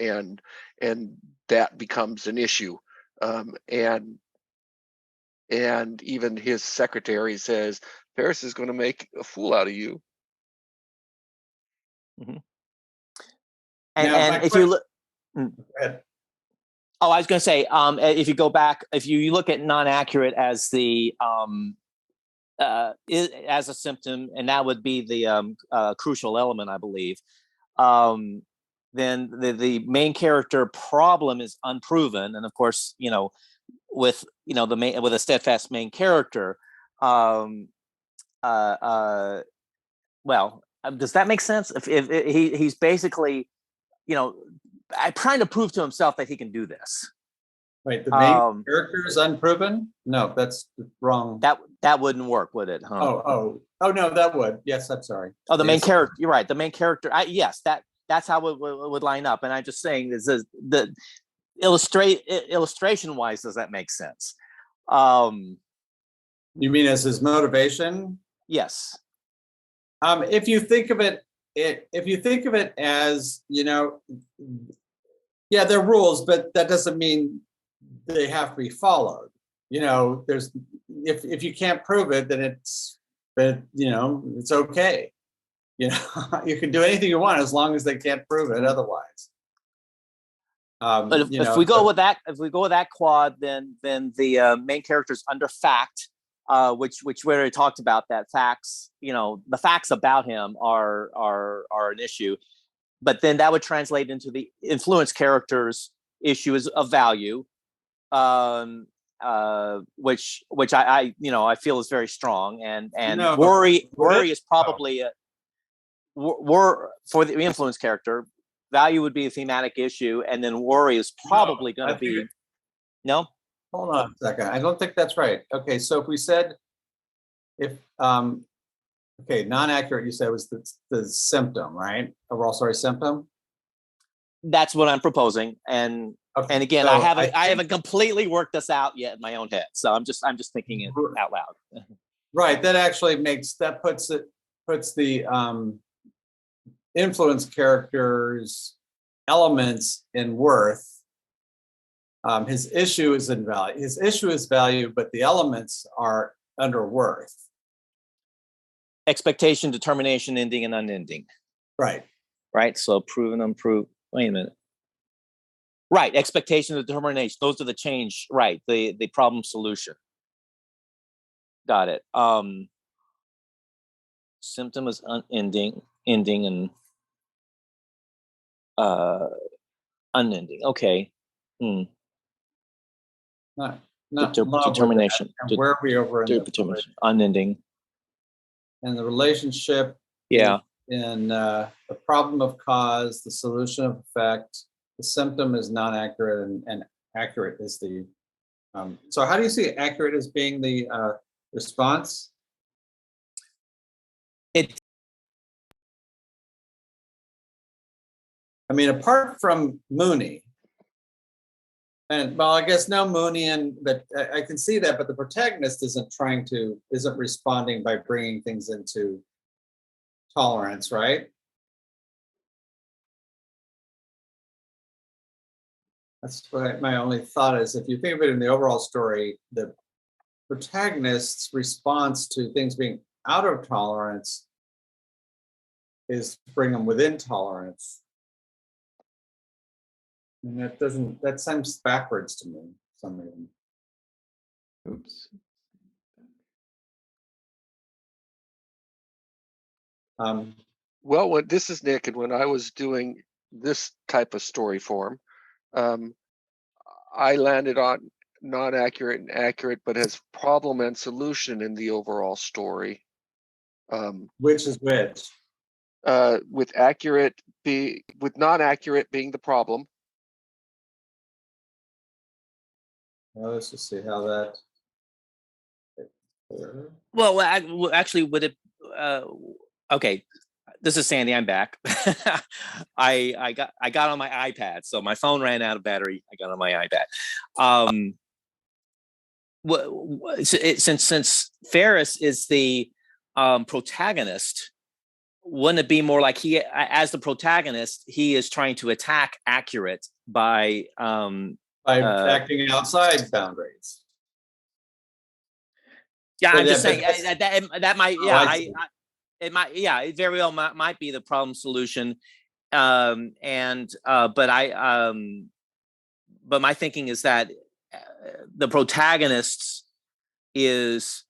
that becomes an issue, and even his secretary says Ferris is going to make a fool out of you. And, Now, and if you look, Go ahead. oh, I was going to say, if you go back, if you look at non-accurate as the as a symptom, and that would be the crucial element, I believe. Then the main character problem is unproven, and of course, with with a steadfast main character, well, does that make sense? If he's basically, trying to prove to himself that he can do this. Wait, the main character is unproven? No, that's wrong. That wouldn't work, would it? Huh? Oh, no, that would. Yes, I'm sorry. Oh, the main Yes. character. You're right. The main character. Yes, that's how it would line up. And I'm just saying, the illustration wise, does that make sense? You mean as his motivation? Yes. If you think of it as, yeah, there are rules, but that doesn't mean they have to be followed. There's if you can't prove it, then it's okay. You can do anything you want as long as they can't prove it otherwise. But if we go with that quad, then the main character's under fact, which we already talked about, that facts, the facts about him are an issue. But then that would translate into the influence character's issue is of value, which I feel is very strong, and worry is probably for the influence character. Value would be a thematic issue, and then worry is probably going to be no. Hold on a second. I don't think that's right. Okay, so if we said non-accurate, you said was the symptom, right? Overall story symptom. That's what I'm proposing, and again, so I haven't completely worked this out yet in my own head, so I'm just thinking it out loud. Right. That actually puts the influence character's elements in worth. His issue is in value. His issue is value, but the elements are under worth. Expectation, determination, ending, and unending. Right. Right. So proven, unproved. Wait a minute. Right. Expectation, determination. Those are the change. Right. The problem solution. Got it. Symptom is unending, ending, and unending. Okay. Not determination. where are we over in Determination. Unending. And the relationship? Yeah. In the problem of cause, the solution of effect, the symptom is non-accurate, and accurate is the. So how do you see accurate as being the Response? It I mean, apart from Mooney, and well, I guess no Mooney, but I can see that, but the protagonist isn't responding by bringing things into tolerance, right? That's what my only thought is. If you think of it in the overall story, the protagonist's response to things being out of tolerance is to bring them within tolerance. And that seems backwards to me for some reason. Oops. Well, this is Nick, and when I was doing this type of story form, I landed on non-accurate and accurate, but as problem and solution in the overall story. Which is which? With non-accurate being the problem. Well, let's just see how that. well, actually, would it? Okay, this is Sandy. I'm back. I got on my iPad, so my phone ran out of battery. I got on my iPad. Since Ferris is the protagonist, wouldn't it be more like he, as the protagonist, he is trying to attack accurate by acting outside boundaries. Yeah, So I'm just saying that's- that might, Oh, yeah, I see. it might, yeah, it very well might be the problem solution, but my thinking is that the protagonist is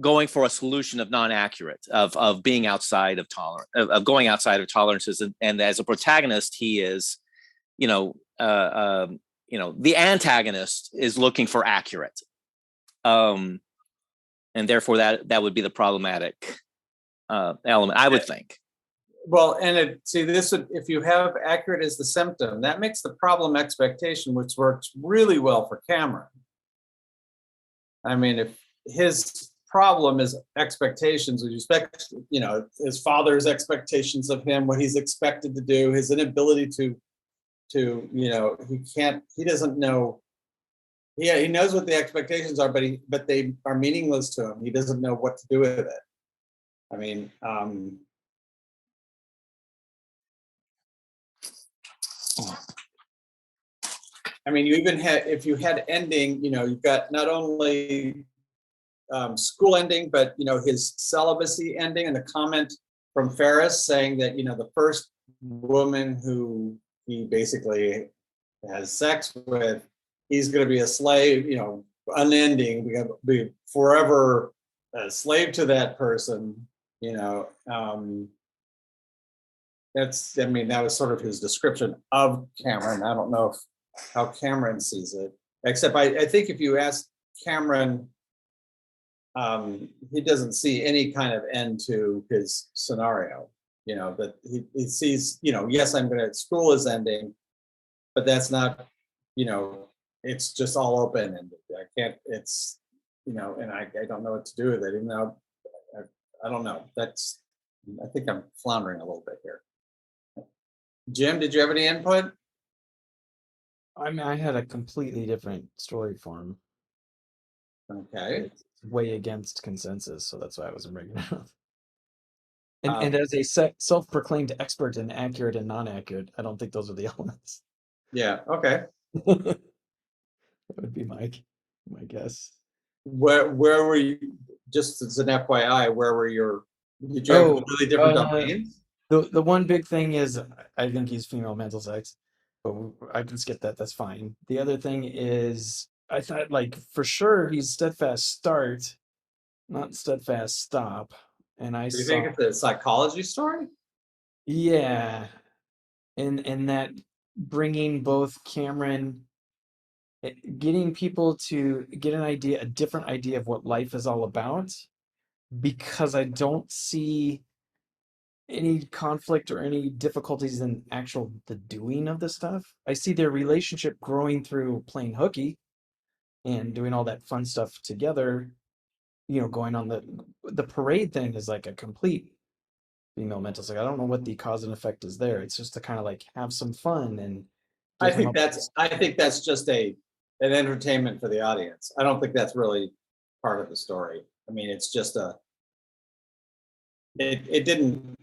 going for a solution of non-accurate, of being outside of tolerance, of going outside of tolerances, and as a protagonist, he is, the antagonist is looking for accurate, and therefore that would be the problematic element, I would think. Well, and if you have accurate as the symptom, that makes the problem expectation, which works really well for Cameron. I mean, if his problem is expectations with respect, his father's expectations of him, what he's expected to do, his inability to he doesn't know. Yeah, he knows what the expectations are, but they are meaningless to him. He doesn't know what to do with it. I mean, you even had, if you had ending, you've got not only school ending, but his celibacy ending, and the comment from Ferris saying that the first woman who he basically has sex with, he's going to be a slave, unending, we have be forever a slave to that person. That was sort of his description of Cameron. I don't know how Cameron sees it, except I think if you ask Cameron, he doesn't see any kind of end to his scenario, that he sees, yes, school is ending, but that's not, it's just all open, and I can't, it's, and I don't know what to do with it, even though I don't know. I think I'm floundering a little bit here. Jim, did you have any input? I mean, I had a completely different story form. Okay. It's way against consensus, so that's why I wasn't bringing it up. And, Um, and as a self-proclaimed expert in accurate and non-accurate, I don't think those are the elements. Yeah. Okay. That would be my guess. Where were you? Just as an FYI, where were did you have really different domains? The one big thing is I think he's female mental sex, but I can skip that. That's fine. The other thing is I thought, like, for sure he's steadfast start, not steadfast stop. And Do you think it's a psychology story? Yeah, and that bringing both Cameron, getting people to get a different idea of what life is all about, because I don't see any conflict or any difficulties in the doing of the stuff. I see their relationship growing through playing hooky and doing all that fun stuff together, going on the parade thing is like a complete female mental. Like I don't know what the cause and effect is there. It's just to kind of like have some fun and I give him think a- that's just an entertainment for the audience. I don't think that's really part of the story. I mean, it's just it didn't,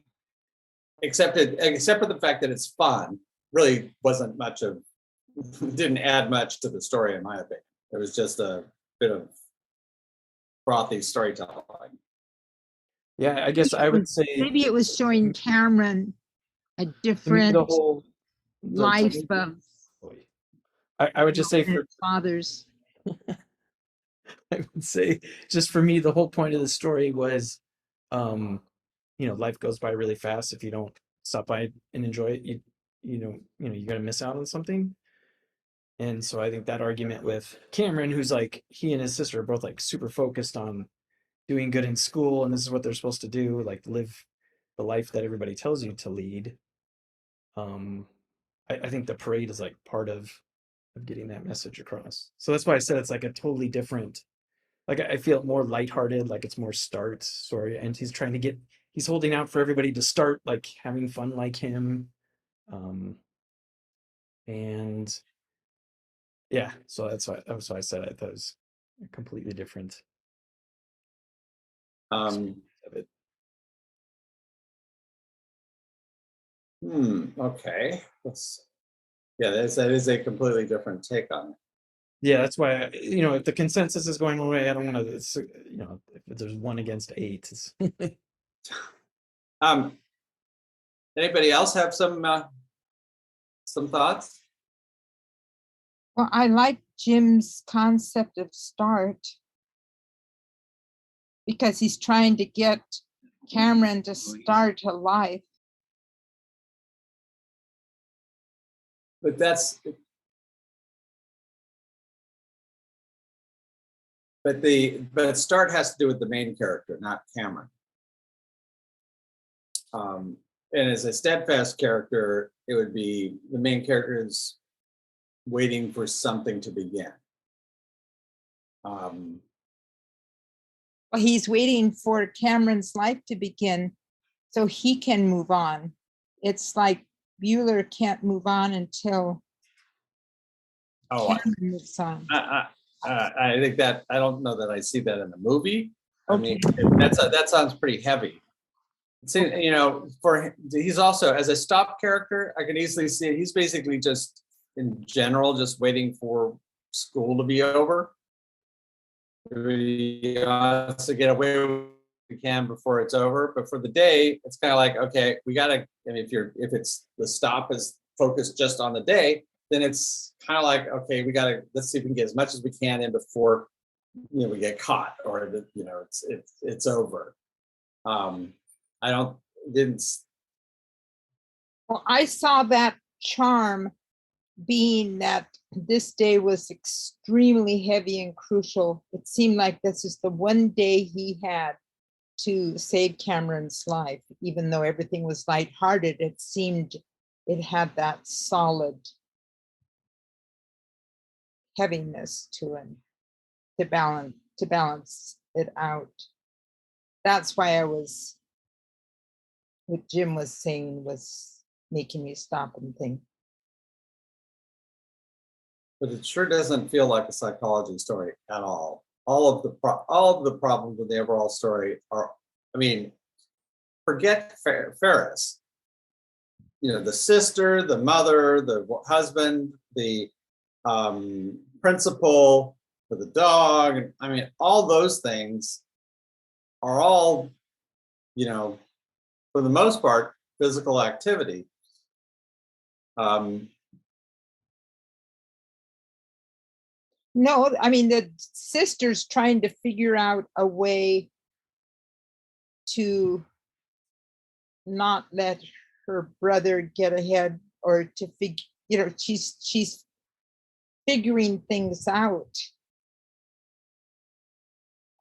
except for the fact that it's fun, really wasn't much of, didn't add much to the story in my opinion. It was just a bit of frothy storytelling. Yeah, I guess I would say Maybe it was showing Cameron a to me different the whole life of I would just say for his father's. I would say just for me, the whole point of the story was, life goes by really fast. If you don't stop by and enjoy it, you're gonna miss out on something. And so I think that argument with Cameron, who's like, he and his sister are both like super focused on doing good in school, and this is what they're supposed to do, like live the life that everybody tells you to lead. I think the parade is like part of getting that message across. So that's why I said it's like a totally different. Like I feel more lighthearted, like it's more start story, and he's holding out for everybody to start like having fun like him, and yeah, so that's why I said I thought it was a completely different Um, of it. okay. That is a completely different take on it. Yeah, that's why if the consensus is going away, I don't want to. If there's 1 against 8, it's Anybody else have some thoughts? Well, I like Jim's concept of start because he's trying to get Cameron to start a life. But start has to do with the main character, not Cameron. And as a steadfast character, it would be the main character is waiting for something to begin. Well, he's waiting for Cameron's life to begin so he can move on. It's like Bueller can't move on until Cameron moves on. I think that, I don't know that I see that in the movie. I Okay. mean, that sounds pretty heavy. See, he's also, as a stop character, I can easily see he's basically just in general just waiting for school to be over. He wants to get away with what he can before it's over, but for the day, it's kind of like, okay, we gotta. I mean, if it's the stop is focused just on the day, then it's kind of like, okay, let's see if we can get as much as we can in before we get caught or it's over. Well, I saw that charm being that this day was extremely heavy and crucial. It seemed like this is the one day he had to save Cameron's life. Even though everything was lighthearted, it seemed it had that solid heaviness to it to balance it out. That's why what Jim was saying was making me stop and think. But it sure doesn't feel like a psychology story at all. All of the problems with the overall story are, I mean, forget Ferris. The sister, the mother, the husband, the principal, for the dog. I mean, all those things are all, for the most part, physical activity. No, I mean, the sister's trying to figure out a way to not let her brother get ahead or to figure, she's figuring things out.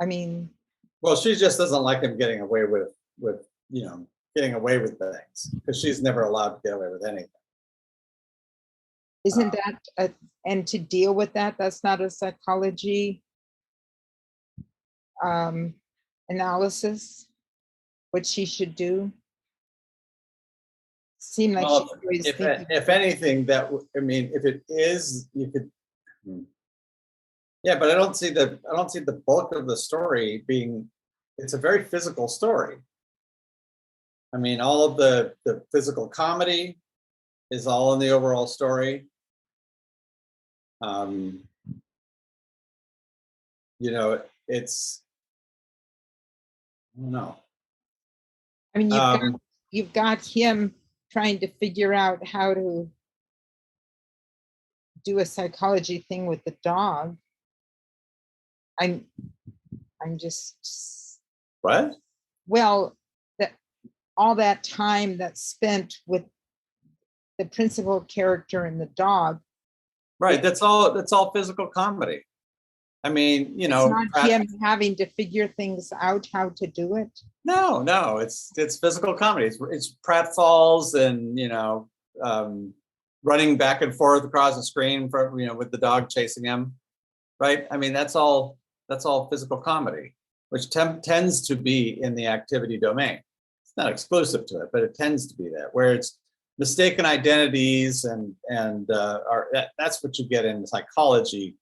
I mean, well, she just doesn't like him getting away with getting away with things because she's never allowed to get away with anything. isn't that and to deal with that, that's not a psychology analysis, what she should do? Seemed like Well, she's always if, thinking. if anything, I mean, if it is, you could. Yeah, but I don't see the bulk of the story being. It's a very physical story. I mean, all of the physical comedy is all in the overall story. You know, it's. I don't know. I mean, you've got him trying to figure out how to do a psychology thing with the dog. I'm just, What? well, that all that time that's spent with the principal character and the dog, Right. That's all physical comedy. I mean, you it's know, not him having to figure things out how to do it. no, it's physical comedy. It's pratfalls and running back and forth across the screen for with the dog chasing him, right? I mean, that's all physical comedy, which tends to be in the activity domain. It's not exclusive to it, but it tends to be that, where it's mistaken identities that's what you get in psychology,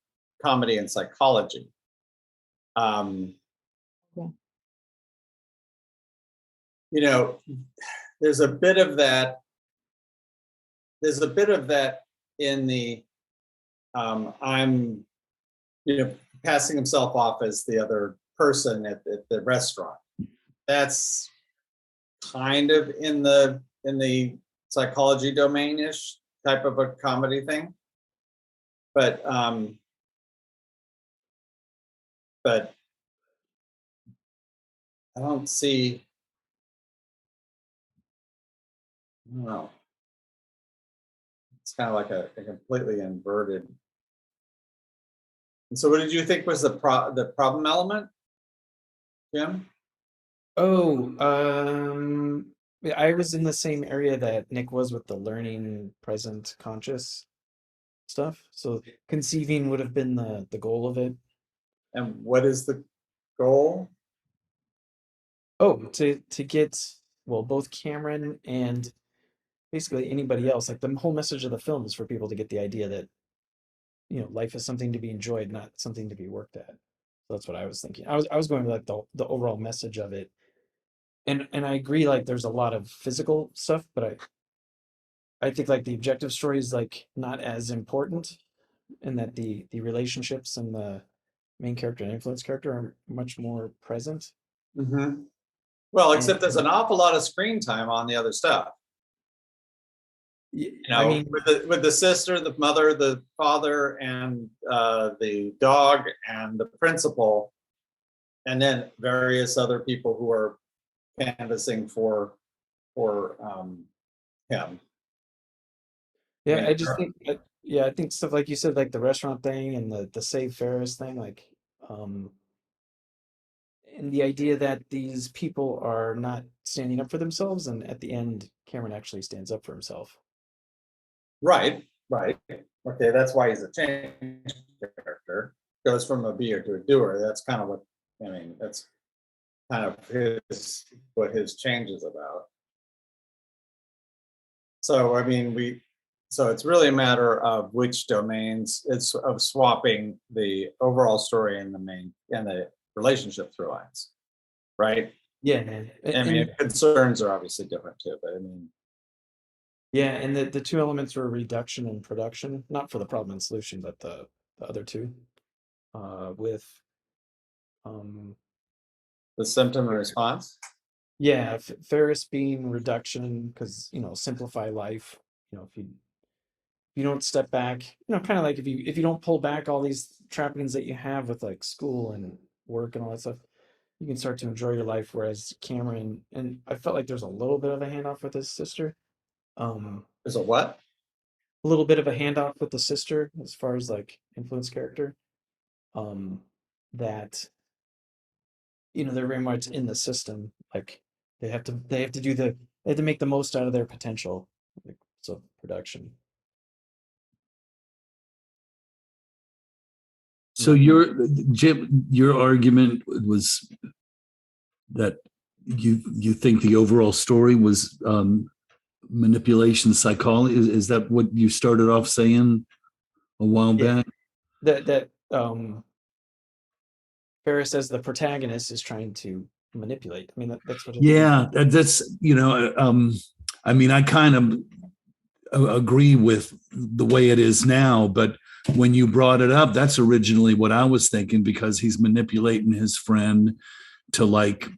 comedy and psychology. There's a bit of that. There's a bit of that in the I'm passing himself off as the other person at the restaurant. That's kind of in the psychology domain-ish type of a comedy thing. But I don't see. I don't know. It's kind of like a completely inverted. And so, what did you think was the problem element, Jim? Oh, yeah, I was in the same area that Nick was with the learning present conscious stuff. So conceiving would have been the goal of it. And what is the goal? Oh, to get, well, both Cameron and basically anybody else, like the whole message of the film is for people to get the idea that life is something to be enjoyed, not something to be worked at. So that's what I was thinking. I was going with like the overall message of it. And I agree, like there's a lot of physical stuff, but I think like the objective story is like not as important, and that the relationships and the main character and influence character are much more present. Mm-hmm. Well, except there's an And awful lot of screen time on the other stuff. I mean, with the sister, the mother, the father, and the dog, and the principal, and then various other people who are canvassing for him. yeah, mean, I just think yeah, I think stuff like you said, like the restaurant thing and the Save Ferris thing, like um and the idea that these people are not standing up for themselves, and at the end Cameron actually stands up for himself. Right. Okay, that's why he's a change character. Goes from a beer to a doer. That's kind of what that's kind of what his change is about. So so it's really a matter of which domains. It's of swapping the overall story and the relationship through lines, right? Yeah, man. Concerns are obviously different too, but Yeah, and the two elements were reduction and production, not for the problem and solution, but the other two. With the symptom and response. yeah, Ferris being reduction because simplify life. If you don't step back, kind of like if you don't pull back all these trappings that you have with like school and work and all that stuff, you can start to enjoy your life. Whereas Cameron, and I felt like there's a little bit of a handoff with his sister. There's a what? A little bit of a handoff with the sister as far as like influence character. That they're very much in the system. Like they have to make the most out of their potential. Like, so production. So Jim, your argument was that you think the overall story was manipulation psychology. Is that what you started off saying a while Yeah. back? That Ferris says the protagonist is trying to manipulate. I mean, that's what. Yeah, that's I mean, I kind of agree with the way it is now, but when you brought it up, that's originally what I was thinking, because he's manipulating his friend to like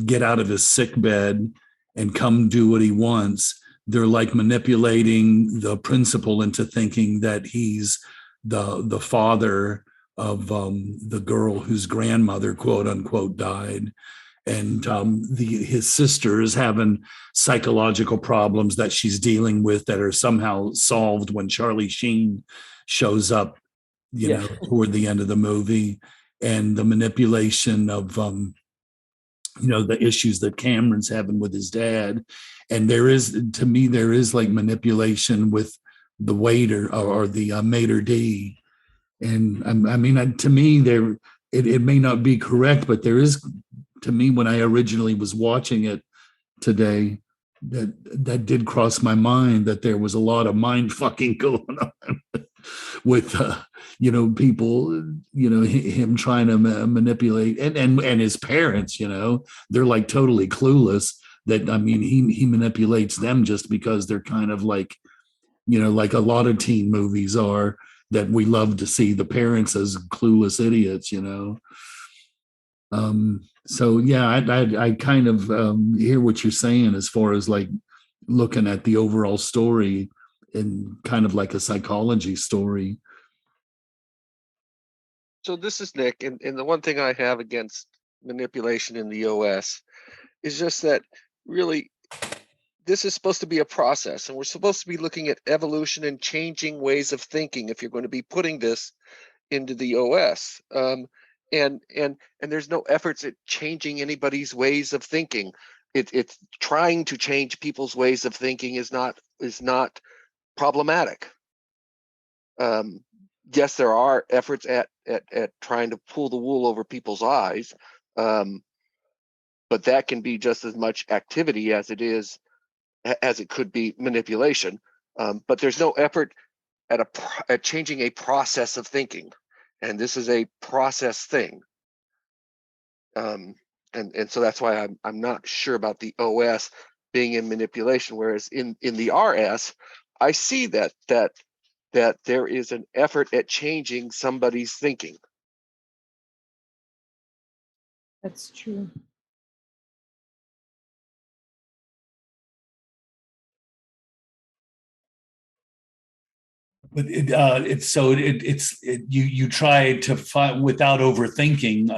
get out of his sick bed and come do what he wants. They're like manipulating the principal into thinking that he's the father of the girl whose grandmother, quote unquote, died. And his sister is having psychological problems that she's dealing with that are somehow solved when Charlie Sheen shows up, you know, toward the end of the movie. And the manipulation of, you know, the issues that Cameron's having with his dad. And there is, to me, there is like manipulation with the waiter or the maitre d'. And I mean, to me, it may not be correct, but there is, to me, when I originally was watching it today, that did cross my mind that there was a lot of mind fucking going on with you know, people, you know, him trying to manipulate and his parents, you know, they're like totally clueless. That, I mean, he manipulates them just because they're kind of like, you know, like a lot of teen movies are, that we love to see the parents as clueless idiots, you know. So yeah, I kind of hear what you're saying as far as like looking at the overall story and kind of like a psychology story. So this is Nick, and the one thing I have against manipulation in the OS is just that really this is supposed to be a process, and we're supposed to be looking at evolution and changing ways of thinking if you're going to be putting this into the OS. And there's no efforts at changing anybody's ways of thinking. It's trying to change people's ways of thinking is not problematic. Yes, there are efforts at trying to pull the wool over people's eyes, but that can be just as much activity as it could be manipulation. But there's no effort at changing a process of thinking, and this is a process thing. And so that's why I'm not sure about the OS being in manipulation, whereas in the RS, I see that there is an effort at changing somebody's thinking. That's true. But you try to find, without overthinking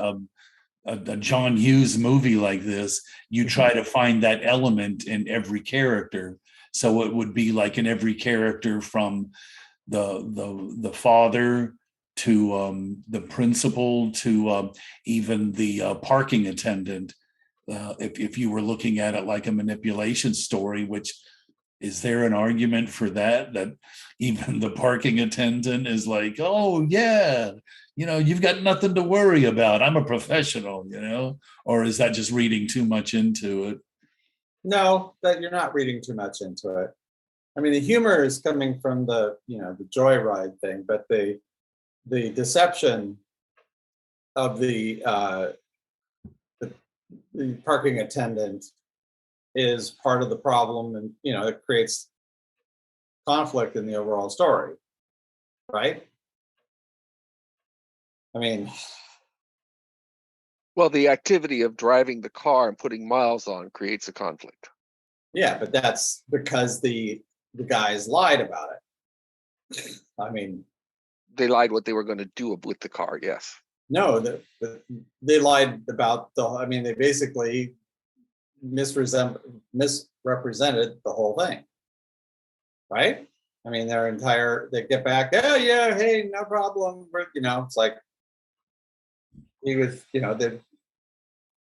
a John Hughes movie like this, you try to find that element in every character. So it would be like in every character, from the father to the principal to even the parking attendant. If you were looking at it like a manipulation story, which, is there an argument for that even the parking attendant is like, oh yeah, you know, you've got nothing to worry about, I'm a professional, you know? Or is that just reading too much into it? No, that you're not reading too much into it. I mean, the humor is coming from the, you know, the joyride thing, but the deception of the parking attendant is part of the problem, and, you know, it creates conflict in the overall story, right? I mean, Well, the activity of driving the car and putting miles on creates a conflict. yeah, but that's because the guys lied about it. I mean, They lied what they were going to do with the car, yes. no, they lied about I mean, they basically misrepresented the whole thing, right? I mean, they get back, oh yeah, hey, no problem, you know, it's like he was, you know, they're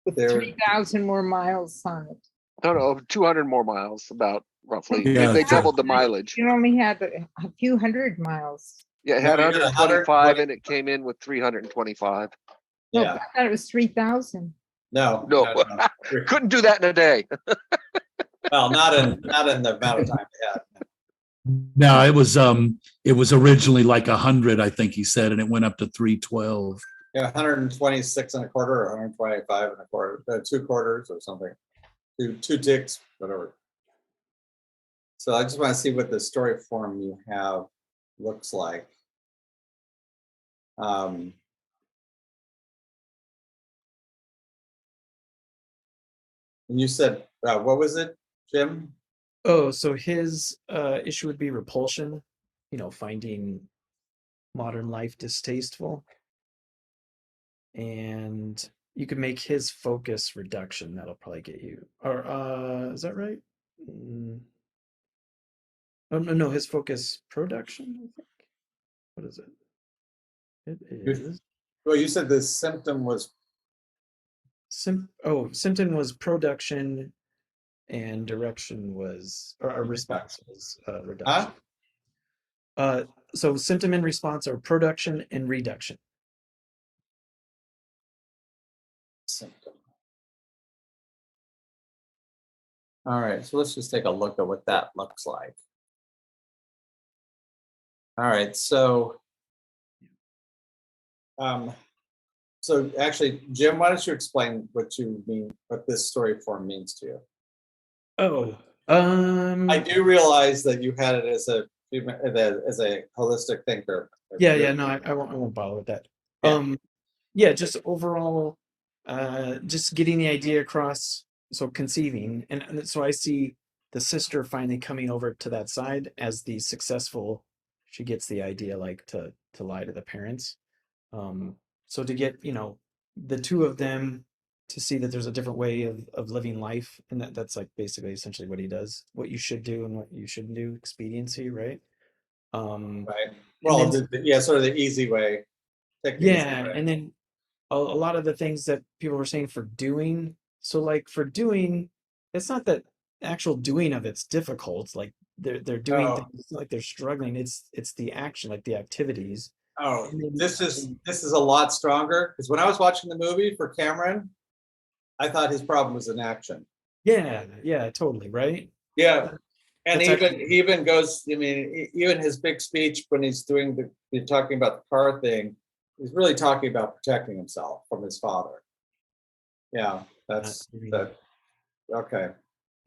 3,000 more miles on it. No, 200 more miles, about roughly. Yeah, They doubled the mileage. You only had a few hundred miles. Yeah, it No, had you got 125 and it came in with 325. No, Yeah, I thought it was 3,000. no, No. no, no. Couldn't do that in a day. Well, not in the amount of time we had. No, it was originally like 100, I think he said, and it went up to 312. Yeah, 126 and a quarter or 125 and a quarter, 2 quarters or something. Two ticks, whatever. So I just want to see what the story form you have looks like. And you said, what was it, Jim? Oh, so his issue would be repulsion, finding modern life distasteful. And you could make his focus reduction. That'll probably get you. Or is that right? Oh no, his focus production, I think. What is it? It is Well, you said the symptom was symptom was production and direction was or response was reduction. So symptom and response are production and reduction. symptom. All right, so let's just take a look at what that looks like. All right, so actually, Jim, why don't you explain what you mean, what this story form means to you? Oh, I do realize that you had it as a holistic thinker. yeah, no, I won't bother with that. Yeah. Just overall, just getting the idea across. So conceiving, and so I see the sister finally coming over to that side as the successful. She gets the idea, like to lie to the parents. So to get the two of them to see that there's a different way of living life, and that's like basically essentially what he does, what you should do and what you shouldn't do, expediency, right? Right. Well, sort of the easy way. And then a lot of the things that people were saying for doing. So like for doing, it's not that actual doing of it's difficult. Like they're doing things, it's not like they're struggling. It's the action, like the activities. Oh, this is a lot stronger because when I was watching the movie for Cameron, I thought his problem was in action. Yeah, totally, right? Yeah. And That's he even goes, I mean, even his big speech when he's talking about the car thing, he's really talking about protecting himself from his father. Yeah, that's that. Okay.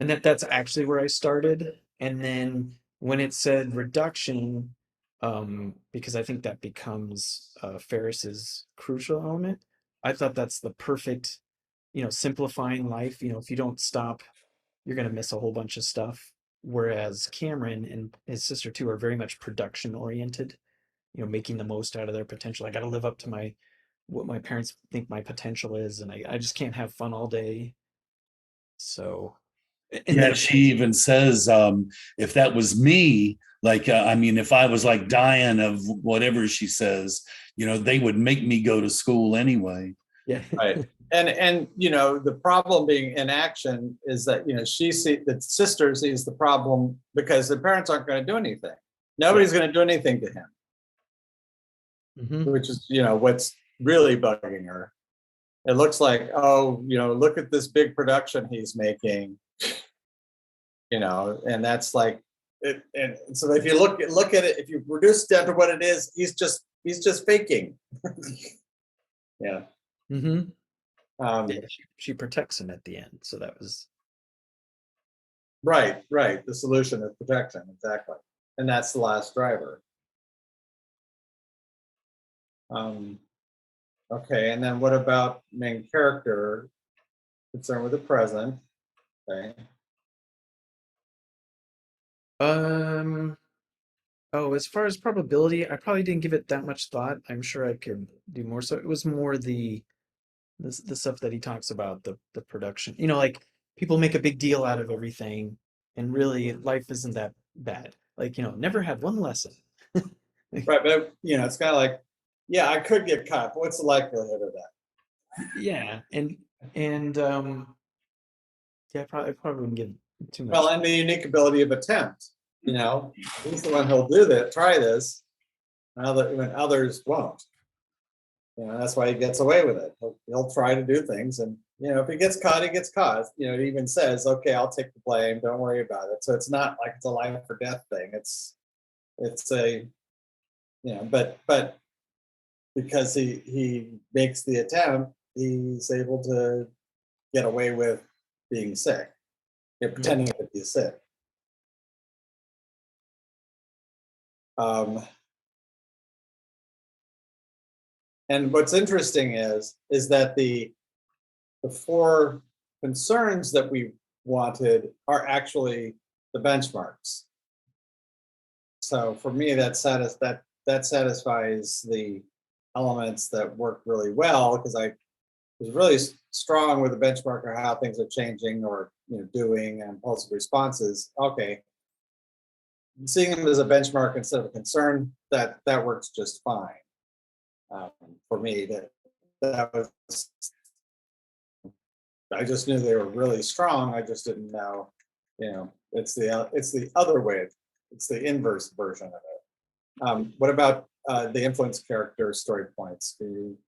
And that's actually where I started. And then when it said reduction, because I think that becomes Ferris's crucial element, I thought that's the perfect, simplifying life. If you don't stop, you're going to miss a whole bunch of stuff. Whereas Cameron and his sister too are very much production oriented, making the most out of their potential. I got to live up to what my parents think my potential is, and I just can't have fun all day. So, and then she even says, if that was me, like, I mean, if I was like dying of whatever she says, they would make me go to school anyway. Yeah. Right. And the problem being in action is that the sister sees the problem because the parents aren't going to do anything. Nobody's going to do anything to him, which is what's really bugging her. It looks like, look at this big production he's making, and that's like it. And so if you look at it, if you reduce it down to what it is, he's just faking. Yeah. She protects him at the end, so that was right. The solution is protection, exactly, and that's the last driver. Okay, and then what about main character concerned with the present? Okay. As far as probability, I probably didn't give it that much thought. I'm sure I could do more. So it was more the stuff that he talks about, the production. Like people make a big deal out of everything, and really life isn't that bad. Like, never had one lesson. Right, but it's kind of like, yeah, I could get caught, but what's the likelihood of that? Yeah, and yeah, I probably wouldn't give too much. Well, and the unique ability of attempt. He's the one who'll do that, try this. when others won't. That's why he gets away with it. He'll try to do things, and if he gets caught, he gets caught. He even says, "Okay, I'll take the blame. Don't worry about it." So it's not like it's a life or death thing. It's a but because he makes the attempt, he's able to get away with being sick, pretending to be sick. And what's interesting is that the four concerns that we wanted are actually the benchmarks. So for me, that satisfies the elements that work really well, because I was really strong with the benchmark of how things are changing or doing and impulsive responses. Okay, seeing them as a benchmark instead of a concern, that works just fine. For me, that was, I just knew they were really strong. I just didn't know, it's the other way. It's the inverse version of it. What about the influence character story points? Can you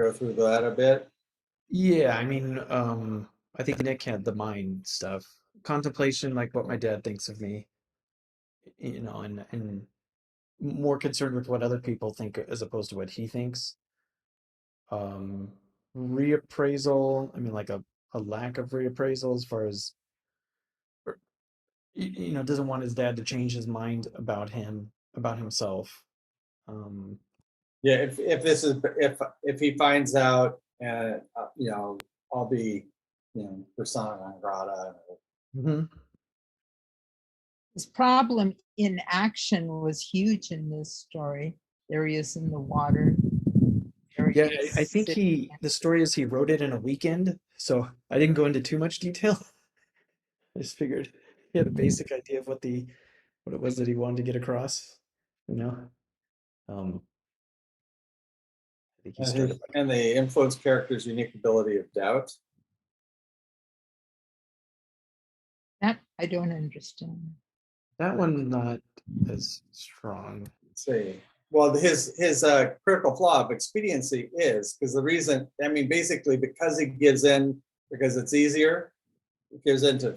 go through that a bit? Yeah, I mean, I think Nick had the mind stuff, contemplation, like what my dad thinks of me, and more concerned with what other people think as opposed to what he thinks. Reappraisal, I mean, like a lack of reappraisal as far as, doesn't want his dad to change his mind about himself. Yeah, if he finds out, and I'll be, persona non grata. Mhm. His problem in action was huge in this story. There he is in the water. Yeah, I think the story is he wrote it in a weekend, so I didn't go into too much detail. I just figured he had a basic idea of what it was that he wanted to get across, I think he started And the influence character's unique ability of doubt. That I don't understand. that one not as strong. Let's see. Well, his critical flaw of expediency is because the reason, I mean, basically because he gives in because it's easier, he gives in to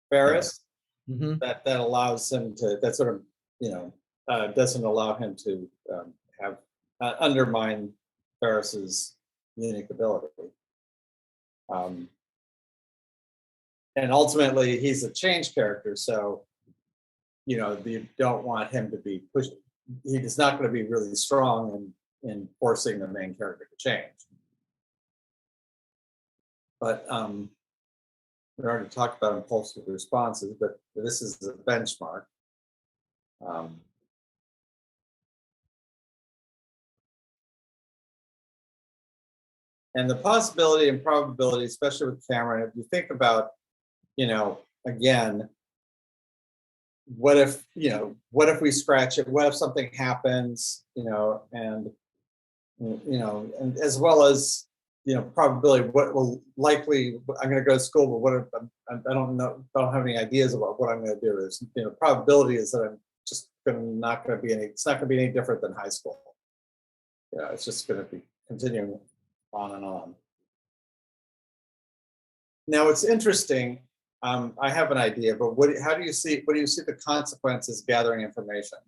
Ferris. Mm-hmm. That allows him to, that sort of, doesn't allow him to have undermine Ferris's unique ability. And ultimately, he's a change character, so you don't want him to be pushed. He is not going to be really strong in forcing the main character to change. But we already talked about impulsive responses, but this is a benchmark. And the possibility and probability, especially with Cameron, if you think about, again, what if we scratch it? What if something happens, and as well as, probability, what will likely, I'm going to go to school, but what if I don't know, don't have any ideas about what I'm going to do. Is, probability is that I'm just not going to be it's not going to be any different than high school. It's just going to be continuing on and on. Now it's interesting. I have an idea, but how do you see the consequences gathering information?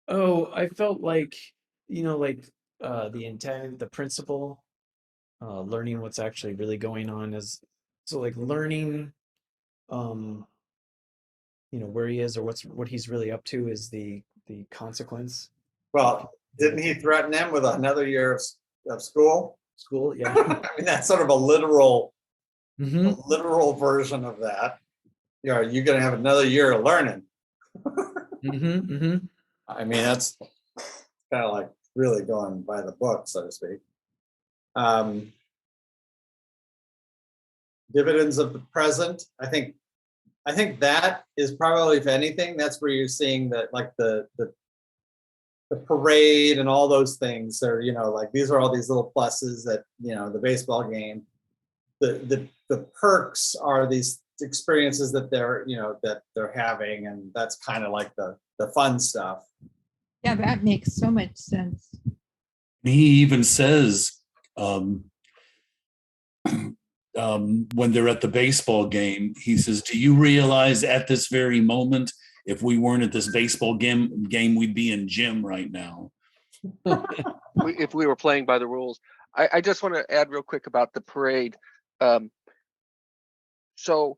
Oh, I felt like, the intent, the principle, learning what's actually really going on is so like learning, where he is or what he's really up to is the consequence. Well, didn't he threaten him with another year of school? School, yeah. I mean, that's sort of a literal Mm-hmm. version of that. You're going to have another year of learning. Mm-hmm. Mm-hmm. I mean, that's kind of like really going by the book, so to speak. Dividends of the present. I think that is probably, if anything, that's where you're seeing that, like the parade and all those things are, like these are all these little pluses that, the baseball game. The perks are these experiences that they're having, and that's kind of like the fun stuff. Yeah, that makes so much sense. He even says, when they're at the baseball game, he says, "Do you realize at this very moment, if we weren't at this baseball game, we'd be in gym right now." If we were playing by the rules. I just want to add real quick about the parade. So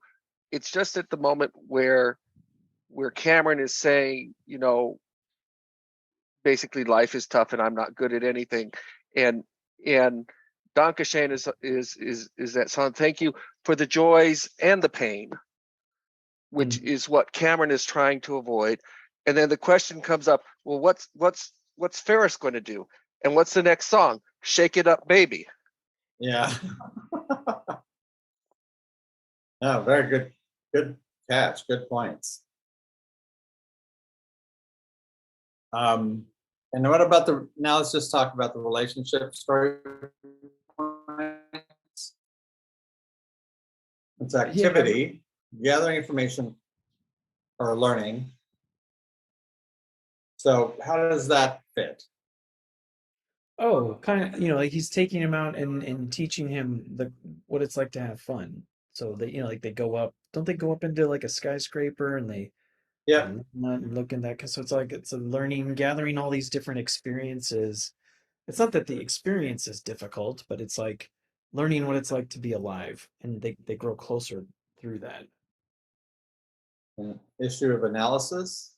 it's just at the moment where Cameron is saying, you know, basically life is tough and I'm not good at anything, and Dankeschön is that song, thank you for the joys and the pain, which is what Cameron is trying to avoid. And then the question comes up, well, what's Ferris going to do? And what's the next song? Shake It Up, Baby. Yeah. No, very good. Good catch. Good points. And what about now let's just talk about the relationship story points. It's activity, gathering information or learning. So how does that fit? Oh, kind of, like he's taking him out and teaching him what it's like to have fun. So they, like they don't they go up into like a skyscraper and they Yeah. look in that, so it's a learning, gathering all these different experiences. It's not that the experience is difficult, but it's like learning what it's like to be alive, and they grow closer through that. An issue of analysis.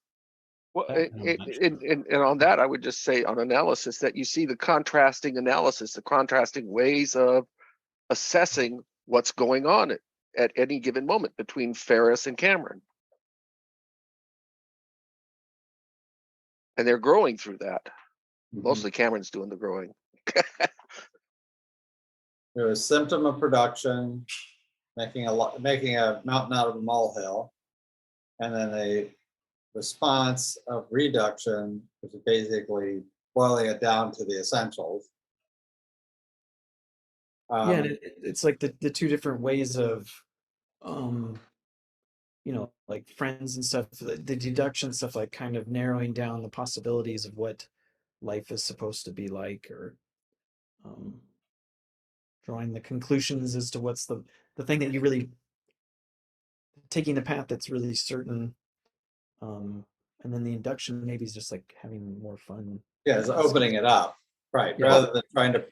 Well, and on that, I would just say on analysis that you see the contrasting analysis, the contrasting ways of assessing what's going on at any given moment between Ferris and Cameron. And they're growing through that. Mostly Cameron's doing the growing. There was symptom of production, making a mountain out of a molehill, and then a response of reduction, which is basically boiling it down to the essentials. Yeah, it's like the two different ways of, like friends and stuff, the deduction stuff, like kind of narrowing down the possibilities of what life is supposed to be like, or drawing the conclusions as to what's the thing that you really, taking the path that's really certain. And then the induction maybe is just like having more fun. Yeah, it's opening it up, right? Yeah. Rather than trying to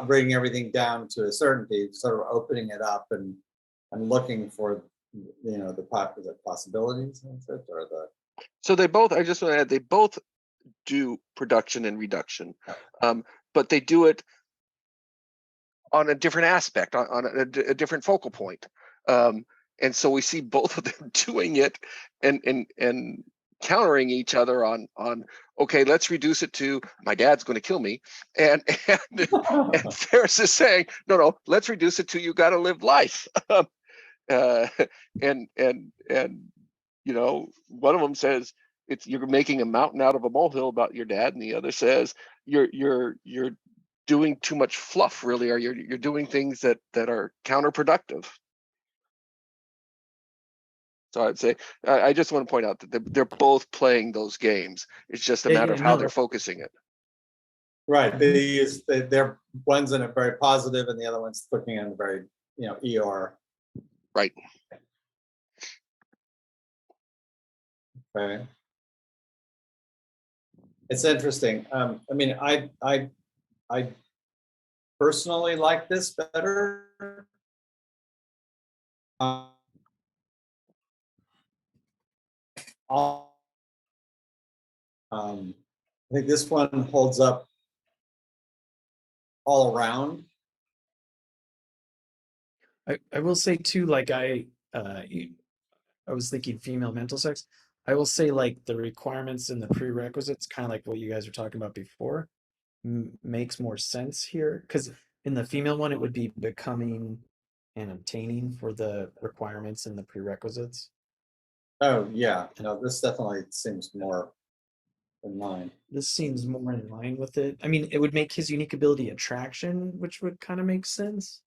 bring everything down to a certainty, sort of opening it up and looking for, the possibilities or the. So they both, I just want to add, they both do production and reduction, but they do it on a different aspect, on a different focal point. And so we see both of them doing it and countering each other on okay, let's reduce it to my dad's going to kill me, and Ferris is saying no, let's reduce it to you got to live life. And one of them says you're making a mountain out of a molehill about your dad, and the other says you're doing too much fluff, really, or you're doing things that are counterproductive. So I'd say I just want to point out that they're both playing those games. It's just a matter of how they're focusing it. Right. They're one's in a very positive, and the other one's looking at a very ER. Right. Okay. It's interesting. I mean, I personally like this better. I think this one holds up all around. I will say too, like I was thinking female mental sex. I will say, like, the requirements and the prerequisites, kind of like what you guys were talking about before, makes more sense here, because in the female one it would be becoming and obtaining for the requirements and the prerequisites. Oh yeah, this definitely seems more in line. This seems more in line with it. I mean, it would make his unique ability attraction, which would kind of make sense.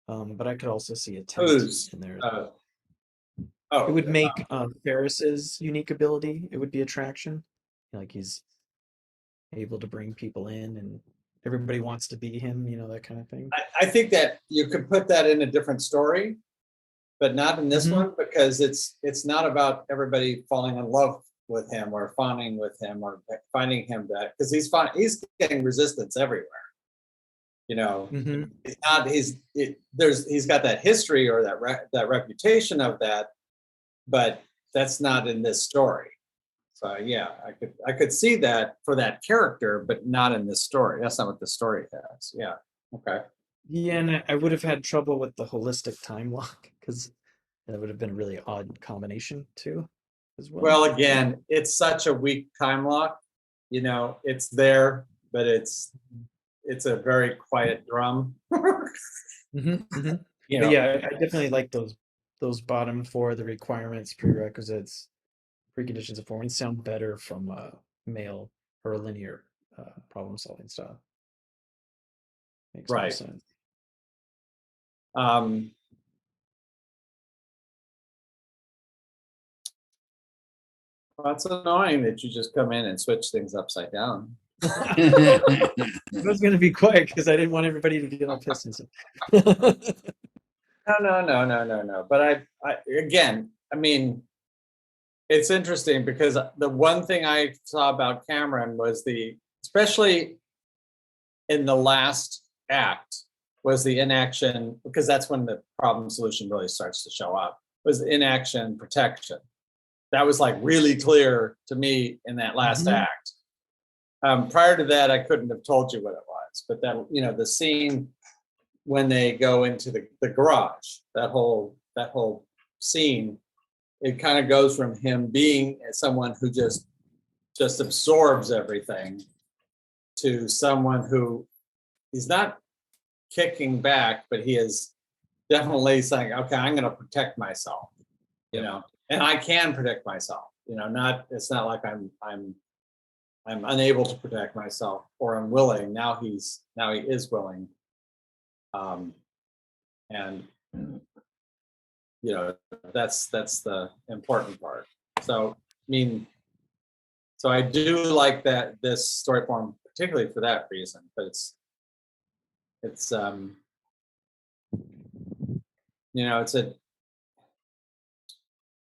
But I could also see a Who's in there. It would make Ferris's unique ability. It would be attraction. like he's able to bring people in and everybody wants to be him, that kind of thing. I think that you could put that in a different story, but not in this one, because it's not about everybody falling in love with him or fawning with him or finding him that, because he's getting resistance everywhere. He's got that history or that reputation of that, but that's not in this story. So yeah, I could see that for that character, but not in this story. That's not what the story has. Yeah. Okay. Yeah, and I would have had trouble with the holistic time lock because that would have been a really odd combination too, as well. Well, again, it's such a weak time lock. It's there, but it's a very quiet drum. But yeah, I definitely like those bottom four, the requirements, prerequisites, preconditions of forming sound better from a male or a linear problem solving style. Makes more Right. sense. Well, it's annoying that you just come in and switch things upside down. I was going to be quiet because I didn't want everybody to get all pissed and stuff. No. But I mean, it's interesting because the one thing I saw about Cameron was especially in the last act, was the inaction, because that's when the problem solution really starts to show up, was the inaction protection. That was like really clear to me in that last act. Prior to that, I couldn't have told you what it was, but that, the scene when they go into the garage, that whole scene, it kind of goes from him being someone who just absorbs everything to someone who he's not kicking back, but he is definitely saying, okay, I'm going to protect myself, and I can protect myself, it's not like I'm unable to protect myself or I'm willing. Now he is willing. And that's the important part. So I do like that this story form, particularly for that reason, but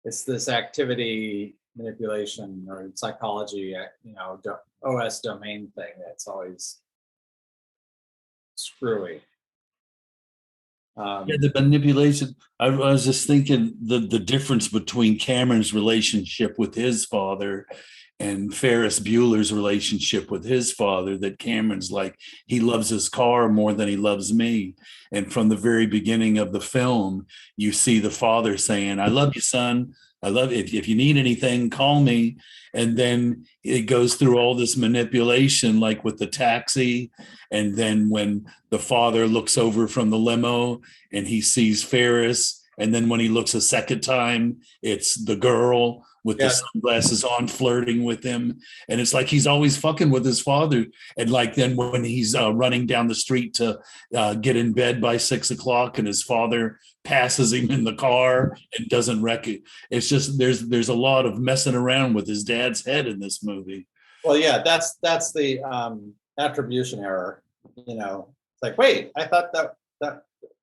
it's this activity manipulation or psychology, OS domain thing that's always screwy. The manipulation. I was just thinking the difference between Cameron's relationship with his father and Ferris Bueller's relationship with his father, that Cameron's like, he loves his car more than he loves me. And from the very beginning of the film, you see the father saying, I love you, son. I love it. If you need anything, call me. And then it goes through all this manipulation, like with the taxi. And then when the father looks over from the limo and he sees Ferris, and then when he looks a second time, it's the girl with the sunglasses on flirting with him. And it's like he's always fucking with his father. And like then when he's running down the street to get in bed by 6 o'clock and his father passes him in the car and doesn't recognize. It's just there's a lot of messing around with his dad's head in this movie. Well, yeah, that's the attribution error. It's like, wait, I thought that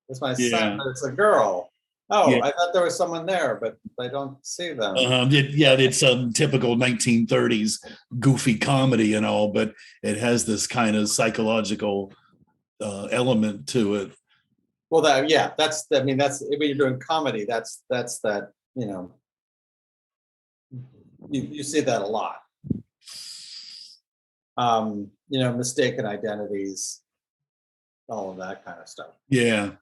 was my son, but it's a girl. Oh, yeah. I thought there was someone there, but I don't see them. It's a typical 1930s goofy comedy and all, but it has this kind of psychological element to it. Well, that's when you're doing comedy, that's that, you see that a lot. Mistaken identities, all of that kind of stuff. Yeah.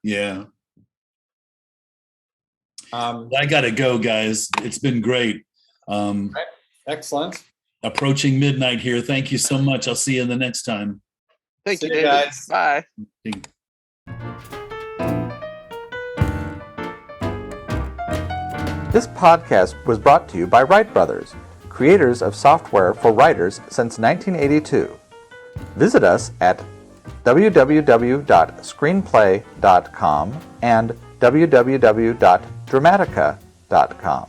I gotta go, guys. It's been great. Right. Excellent. Approaching midnight here. Thank you so much. I'll see you the next time. Thank you, See you David. guys. Bye. This podcast was brought to you by Wright Brothers, creators of software for writers since 1982. Visit us at www.screenplay.com and www.dramatica.com.